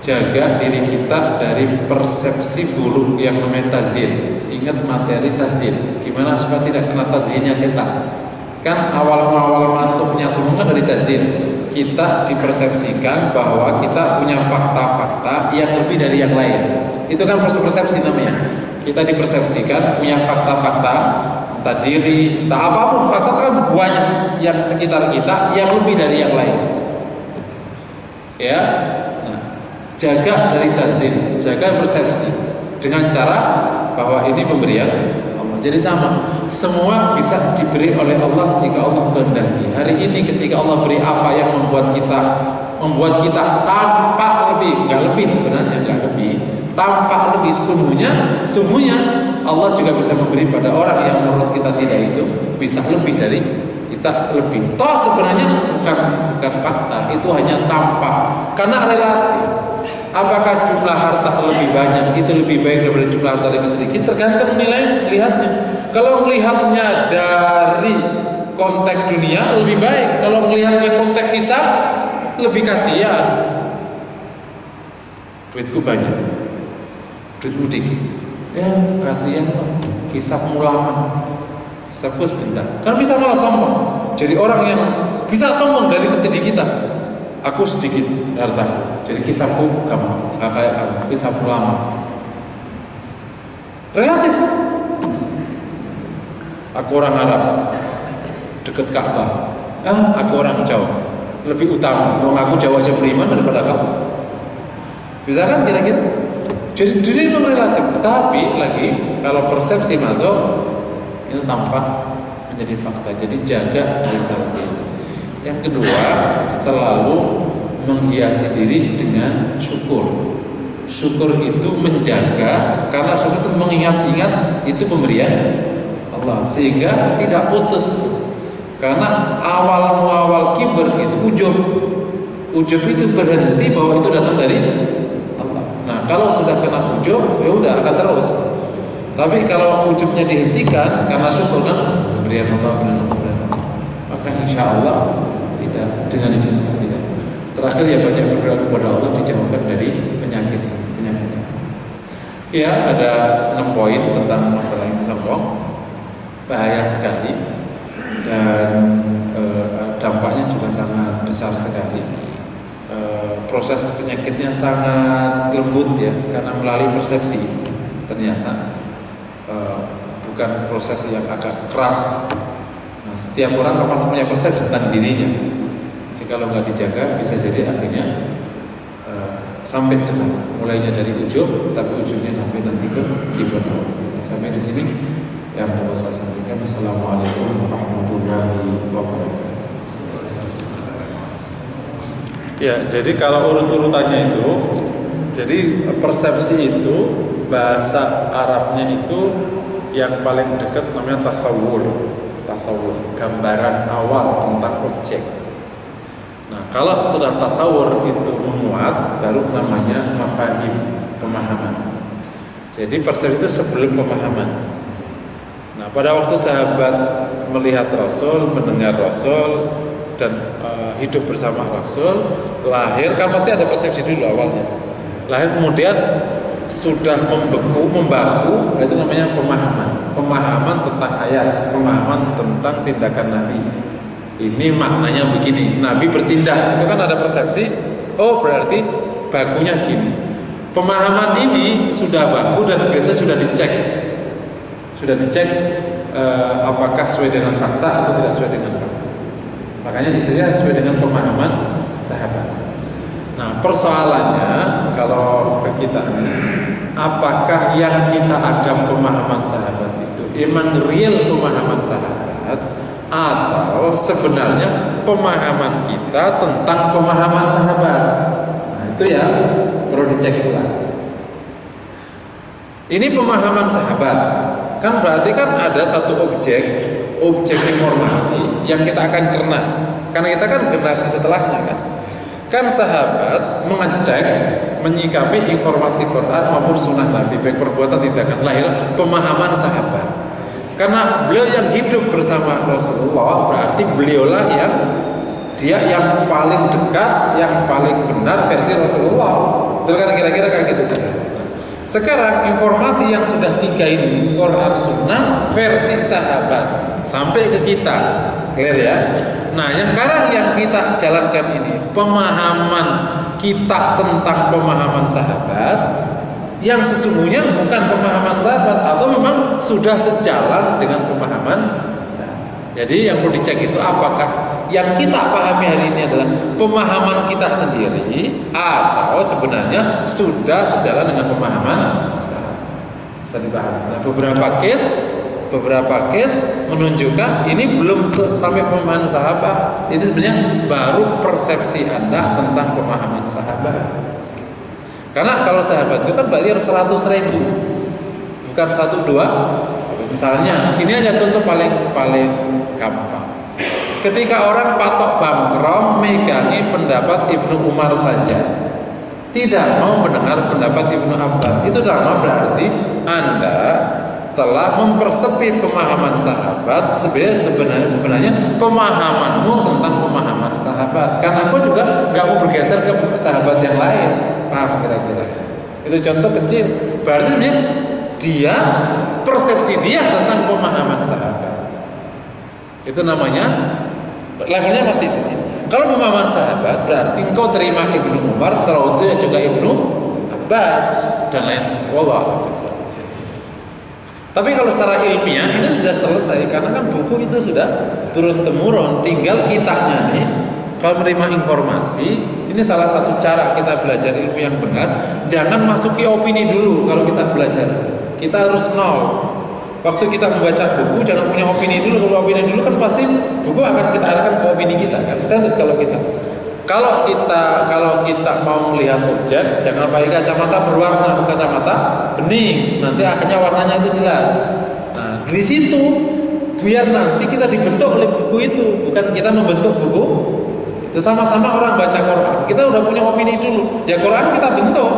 jaga diri kita dari persepsi buruk yang namanya tazyin. Ingat materi tazyin. Gimana supaya tidak kena tazyinnya setan? Kan awal masuknya semua kan dari tazyin. Kita dipersepsikan bahwa kita punya fakta-fakta yang lebih dari yang lain. Itu kan persepsi namanya. Kita dipersepsikan punya fakta-fakta, entah diri, entah apapun. Fakta kan banyak yang sekitar kita yang lebih dari yang lain. Ya. Jaga dari tazyin, jaga persepsi. dengan cara bahwa ini pemberian Allah. Jadi sama, semua bisa diberi oleh Allah jika Allah kehendaki. Hari ini ketika Allah beri apa yang membuat kita tampak lebih, nggak lebih sebenarnya, nggak lebih, tampak lebih, sungguhnya Allah juga bisa memberi pada orang yang menurut kita tidak itu bisa lebih dari kita lebih. Toh sebenarnya bukan fakta, itu hanya tampak karena relatif. Apakah jumlah harta lebih banyak itu lebih baik daripada jumlah harta lebih sedikit? Tergantung nilai melihatnya. Kalau melihatnya dari konteks dunia lebih baik. Kalau melihatnya konteks hisab lebih kasihan. Duitku banyak, duitmu dikit. Ya kasihan loh. Hisabmu lama, hisabku sebentar. Kan bisa malah sombong. Jadi orang yang bisa sombong dari kesedikitan. Aku sedikit harta, jadi kisahku kamu, gak kayak kamu, kisahku lama. Relatif. Aku orang Arab, deket Ka'bah. Aku orang Jawa, lebih utama. Kalau aku Jawa aja beriman daripada kamu. Bisa kan kira-kira? Jadi memang relatif. Tetapi lagi kalau persepsi masuk itu tampak menjadi fakta. Jadi jaga mental. Yang kedua, selalu menghiasi diri dengan syukur. Syukur itu menjaga, karena syukur itu mengingat-ingat itu pemberian Allah, sehingga tidak putus. Karena awal kiber itu ujub. Ujub itu berhenti bahwa itu datang dari Allah. Nah, kalau sudah kena ujub, ya udah akan terus. Tapi kalau ujubnya dihentikan karena syukur kan pemberian Allah, maka insya Allah tidak, dengan itu tidak. Terakhir ya banyak berdoa kepada Allah dijauhkan dari penyakit sakit. Ya, ada 6 poin tentang masalah yang sombong. Bahaya sekali dan dampaknya juga sangat besar sekali. Proses penyakitnya sangat lembut ya, karena melalui persepsi. Ternyata bukan proses yang agak keras. Setiap orang pasti punya persepsi tentang dirinya. Jika kalau nggak dijaga, bisa jadi akhirnya sampai ke sana. Mulainya dari ujub, tapi ujungnya sampai nanti ke kibur. Sampai di sini yang dapat saya sampaikan. Assalamualaikum warahmatullahi wabarakatuh. Ya, jadi kalau urut-urutannya itu, jadi persepsi itu bahasa Arabnya itu yang paling dekat namanya tasawur, gambaran awal tentang objek. Nah, kalau sudah tasawur itu menguat, baru namanya mafahim, pemahaman. Jadi persepsi itu sebelum pemahaman. Nah, pada waktu sahabat melihat Rasul, mendengar Rasul, dan hidup bersama Rasul, lahir kan pasti ada persepsi dulu awalnya. Lahir kemudian sudah membaku, itu namanya pemahaman tentang ayat, pemahaman tentang tindakan Nabi. Ini maknanya begini, Nabi bertindak, itu kan ada persepsi. Oh, berarti bakunya gini. Pemahaman ini sudah baku dan biasanya sudah dicek apakah sesuai dengan fakta atau tidak sesuai dengan fakta. Makanya istilahnya sesuai dengan pemahaman sahabat. Nah, persoalannya kalau ke kita ini, apakah yang kita anggap pemahaman sahabat itu emang real pemahaman sahabat, atau sebenarnya pemahaman kita tentang pemahaman sahabat? Nah, itu ya perlu dicek ulang. Ini pemahaman sahabat, kan berarti kan ada satu objek informasi yang kita akan cerna, karena kita kan generasi setelahnya kan. Kan sahabat mengecek, menyikapi informasi Quran maupun sunnah Nabi, baik perbuatan tindakan lahir, pemahaman sahabat. Karena beliau yang hidup bersama Rasulullah, berarti beliaulah yang paling dekat, yang paling benar versi Rasulullah. Betul kan, kira-kira kayak gitu kan. Sekarang informasi yang sudah 3 ini, Quran, Sunnah, versi sahabat, sampai ke kita, clear ya. Nah, yang sekarang yang kita jalankan ini, pemahaman kita tentang pemahaman sahabat, yang sesungguhnya bukan pemahaman sahabat, atau memang sudah sejalan dengan pemahaman sahabat. Jadi yang perlu dicek itu apakah yang kita pahami hari ini adalah pemahaman kita sendiri, atau sebenarnya sudah sejalan dengan pemahaman sahabat. Bisa dipahami. Nah, beberapa case menunjukkan ini belum sampai pemahaman sahabat. Ini sebenarnya baru persepsi Anda tentang pemahaman sahabat. Karena kalau sahabat itu kan berarti harus 100.000, bukan 1-2. Misalnya, gini aja contoh paling gampang. Ketika orang patok bangkrong megangi pendapat Ibnu Umar saja, tidak mau mendengar pendapat Ibnu Abbas, itu sama berarti Anda telah mempersempit pemahaman sahabat. Sebenarnya pemahamanmu tentang pemahaman sahabat, karena aku juga nggak mau bergeser ke sahabat yang lain. Paham kira-kira? Itu contoh kecil. Berarti sebenarnya dia persepsi dia tentang pemahaman sahabat. Itu namanya levelnya masih di sini. Kalau pemahaman sahabat berarti engkau terima Ibnu Umar, terus juga Ibnu Abbas dan lain sebagainya. Tapi kalau secara ilmiah ini sudah selesai, karena kan buku itu sudah turun temurun. Tinggal kitanya nih, kalau menerima informasi, ini salah satu cara kita belajar ilmu yang benar. Jangan masuki opini dulu kalau kita belajar. Kita harus nol. Waktu kita membaca buku, jangan punya opini dulu. Kalau opini dulu kan pasti buku akan kita arahkan ke opini kita kan. Standar kalau kita. Kalau kita mau melihat objek, jangan pakai kacamata berwarna, kacamata bening. Nanti akhirnya warnanya itu jelas. Nah, di situ biar nanti kita dibentuk oleh buku itu, bukan kita membentuk buku. Itu sama-sama orang baca Quran. Kita udah punya opini dulu. Ya Quran kita bentuk,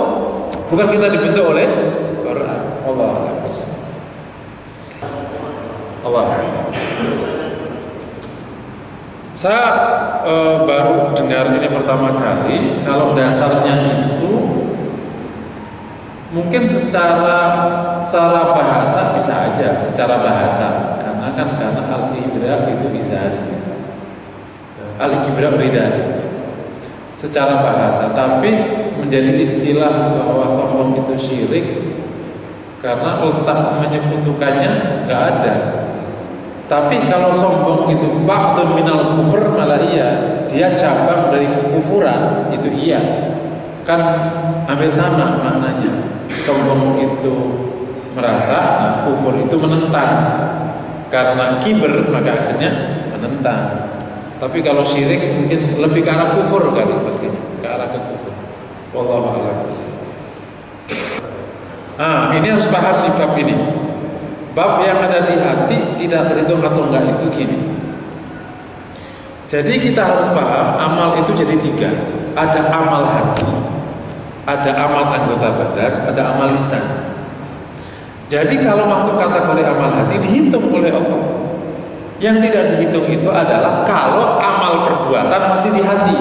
bukan kita dibentuk oleh Quran. Allah. Saya baru dengar ini pertama kali. Kalau dasarnya itu mungkin secara bahasa bisa aja, secara bahasa, karena al-kibra itu izari, al-kibra ridani, secara bahasa. Tapi menjadi istilah bahwa sombong itu syirik karena letak menyekutukannya nggak ada. Tapi kalau sombong itu ba'dun minal kufur, malah iya, dia cabang dari kekufuran, itu iya. Kan hampir sama maknanya. Sombong itu merasa, nah kufur itu menentang. Karena kiber maka akhirnya menentang. Tapi kalau syirik mungkin lebih ke arah kufur kali pastinya, ke arah ke kufur. Wallahu a'lam. Ini harus paham di bab ini. Bab yang ada di hati tidak terhitung atau enggak itu gini. Jadi kita harus paham amal itu jadi 3. Ada amal hati, ada amal anggota badan, ada amal lisan. Jadi kalau masuk kategori amal hati dihitung oleh Allah. Yang tidak dihitung itu adalah kalau amal perbuatan masih di hati.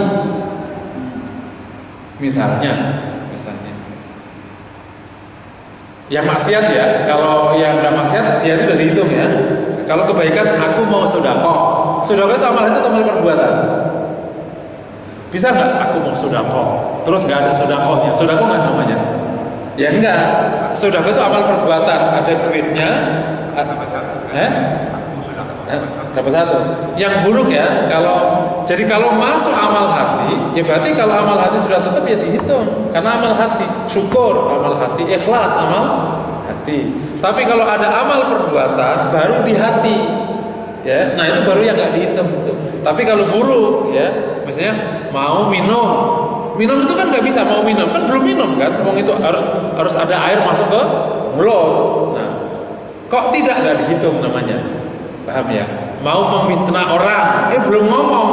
Misalnya yang maksiat ya, kalau yang nggak maksiat dia itu udah dihitung ya. Kalau kebaikan aku mau sedekah itu amal itu amal perbuatan. Bisa nggak aku mau sedekah terus nggak ada sedekahnya? Sedekah nggak namanya? Ya enggak. Sedekah itu amal perbuatan, ada duitnya. Dapat satu. Yang buruk ya, kalau masuk amal hati, ya berarti kalau amal hati sudah tetap ya dihitung. Karena amal hati, syukur amal hati, ikhlas amal hati. Tapi kalau ada amal perbuatan baru di hati. Ya, nah itu baru yang nggak dihitung itu. Tapi kalau buruk ya, misalnya mau minum itu kan nggak bisa mau minum, kan belum minum kan? Itu harus ada air masuk ke mulut. Nah, kok tidak nggak dihitung namanya? Paham ya? Mau memfitnah orang, belum ngomong,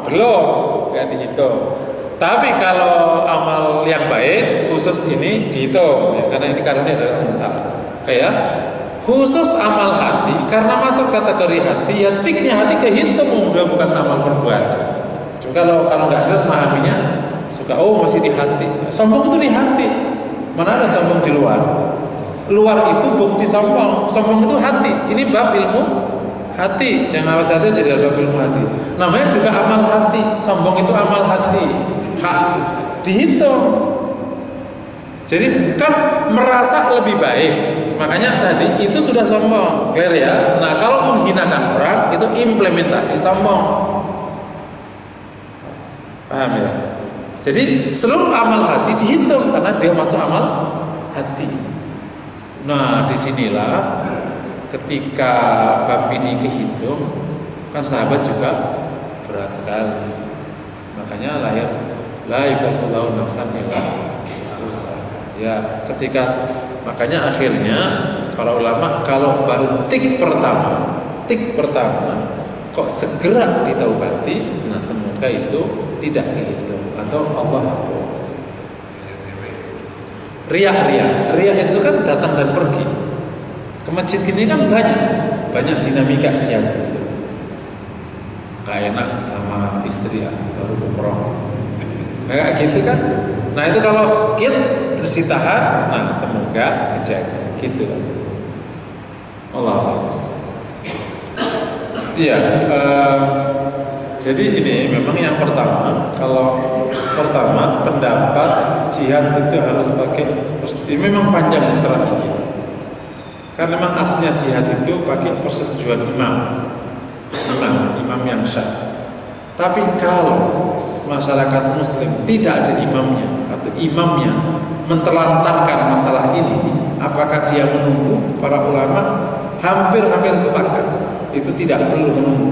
belum, nggak dihitung. Tapi kalau amal yang baik khusus ini dihitung, ya, karena ini adalah mental. Kayak khusus amal hati, karena masuk kategori hati, ya tiknya hati kehitung, udah bukan amal perbuatan. Cuma kalau nggak ada memahaminya, suka masih di hati. Sombong itu di hati. Mana ada sombong di luar? Luar itu bukti sombong. Sombong itu hati. Ini bab ilmu hati. Jangan awas hati jadi bab ilmu hati. Namanya juga amal hati. Sombong itu amal hati. Dihitung. Jadi kan merasa lebih baik. Makanya tadi itu sudah sombong. Clear ya? Nah kalau menghinakan orang itu implementasi sombong. Paham ya? Jadi seluruh amal hati dihitung karena dia masuk amal hati. Nah, disinilah ketika bab ini kehitung, kan sahabat juga berat sekali. Makanya lahir la yukallifullahu nafsan illa wus'aha. Ya, ketika makanya akhirnya para ulama kalau baru tik pertama kok segera ditaubati, nah semoga itu tidak dihitung atau Allah hapus. Riya itu kan datang dan pergi. Ke masjid ini kan banyak dinamika dia gitu. Gak enak sama istri baru umroh, kayak gitu kan. Nah itu kalau kita terus ditahan, nah semoga kejadian gitu kan. Allah hapus. Iya, jadi ini memang yang pertama. Kalau pertama pendapat jihad itu harus pakai, ini memang panjang strategi. Karena memang aslinya jihad itu pakai persetujuan imam yang syah. Tapi kalau masyarakat muslim tidak ada imamnya atau imamnya menterlantarkan masalah ini, apakah dia menunggu? Para ulama hampir sepakat itu tidak perlu menunggu.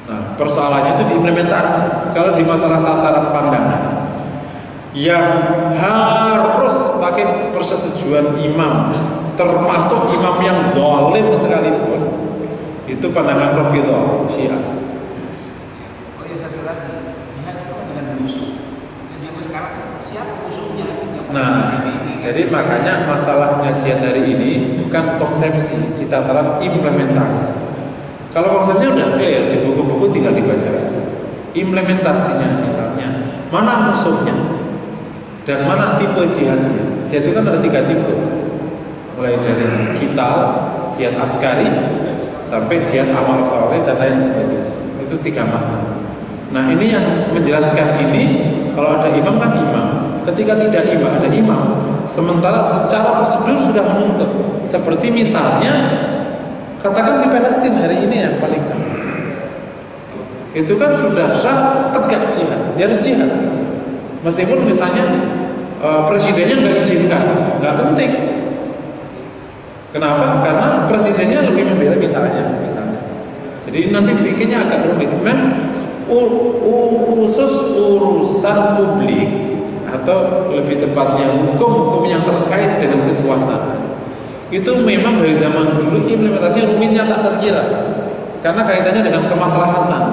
Nah, persoalannya itu diimplementasi. Kalau di masalah tataran pandangan yang harus pakai persetujuan imam, termasuk imam yang zalim sekalipun, itu pandangan Rafidhah Syiah. Oh ya, satu lagi, jihad itu dengan musuh. Jadi sekarang siapa musuhnya? Nah, jadi makanya masalahnya jihad hari ini bukan konsepsi di tataran implementasi. Kalau konsepnya udah clear di buku-buku tinggal dibaca aja. Implementasinya misalnya mana musuhnya dan mana tipe jihadnya. Jihad itu kan ada 3 tipe, mulai dari kital, jihad askari, sampai jihad amal soleh dan lain sebagainya. Itu 3 makna. Nah ini yang menjelaskan ini. Kalau ada imam kan imam. Ketika tidak ada imam, sementara secara prosedur sudah menuntut. Seperti misalnya katakan di Palestina hari ini yang paling gampang, itu kan sudah sah tegak jihad, dia harus jihad. Meskipun misalnya presidennya nggak izinkan, nggak penting. Kenapa? Karena presidennya lebih membela misalnya. Jadi nanti fikirnya agak rumit. Memang khusus urusan publik atau lebih tepatnya hukum yang terkait dengan kekuasaan itu memang dari zaman dulu implementasinya rumitnya tak terkira karena kaitannya dengan kemaslahatan.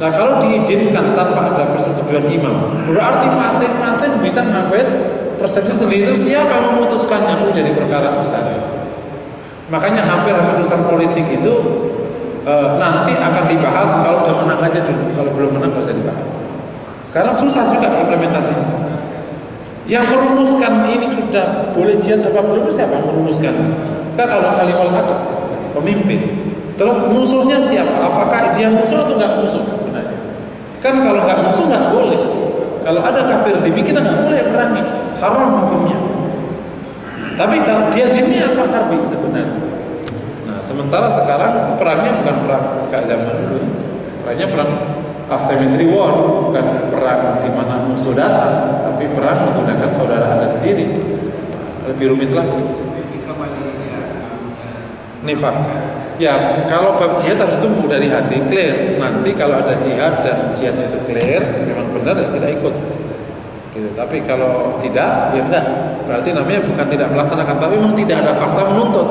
Nah kalau diizinkan tanpa ada persetujuan imam, berarti masing-masing bisa mengambil persepsi sendiri. Itu siapa yang memutuskannya menjadi perkara besar. Makanya hampir urusan politik itu nanti akan dibahas kalau udah menang aja dulu. Kalau belum menang nggak usah dibahas. Karena susah juga implementasinya. Yang merumuskan ini sudah boleh jihad apa belum, siapa yang merumuskan? Kan Allah Khalifah pemimpin. Terus musuhnya siapa? Apakah dia musuh atau nggak musuh sebenarnya? Kan kalau nggak musuh nggak boleh. Kalau ada kafir demi kita nggak boleh perangi, haram hukumnya. Tapi kalau dia demi apa harbi sebenarnya? Nah sementara sekarang perangnya bukan perang kayak zaman dulu. Perangnya perang asymmetry war, bukan perang di mana musuh datang, tapi perang menggunakan saudara Anda sendiri. Lebih rumit lagi. Nifak. Ya, kalau bab jihad harus tumbuh dari hati, clear. Nanti kalau ada jihad dan jihad itu clear, memang benar ya kita ikut. Gitu. Tapi kalau tidak, ya tidak. Berarti namanya bukan tidak melaksanakan, tapi memang tidak ada fakta menuntut.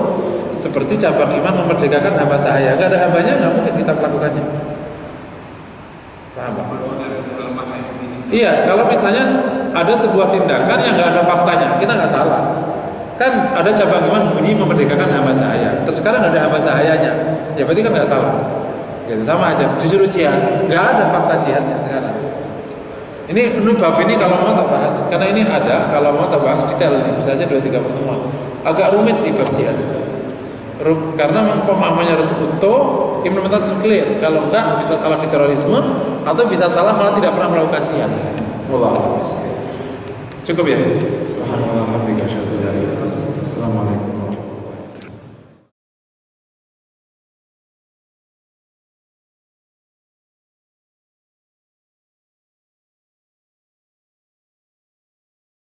Seperti cabang iman memerdekakan hamba sahaya, nggak ada hambanya, nggak mungkin kita melakukannya. Paham? Iya, kalau misalnya ada sebuah tindakan yang nggak ada faktanya, kita nggak salah. Kan ada cabang iman bunyi memerdekakan hamba sahaya. Terus sekarang ada hamba sahayanya, ya berarti kan nggak salah. Ya sama aja. Disuruh jihad, nggak ada fakta jihadnya sekarang. Ini bab ini kalau mau tak bahas, karena ini ada. Kalau mau tak bahas detail, bisa aja 2-3 pertemuan. Agak rumit di bab jihad. Karena memang pemahamannya harus utuh, implementasi clear. Kalau enggak bisa salah di terorisme atau bisa salah malah tidak pernah melakukan jihad. Wallahu a'lam. Cukup ya. Subhanallah, alhamdulillah,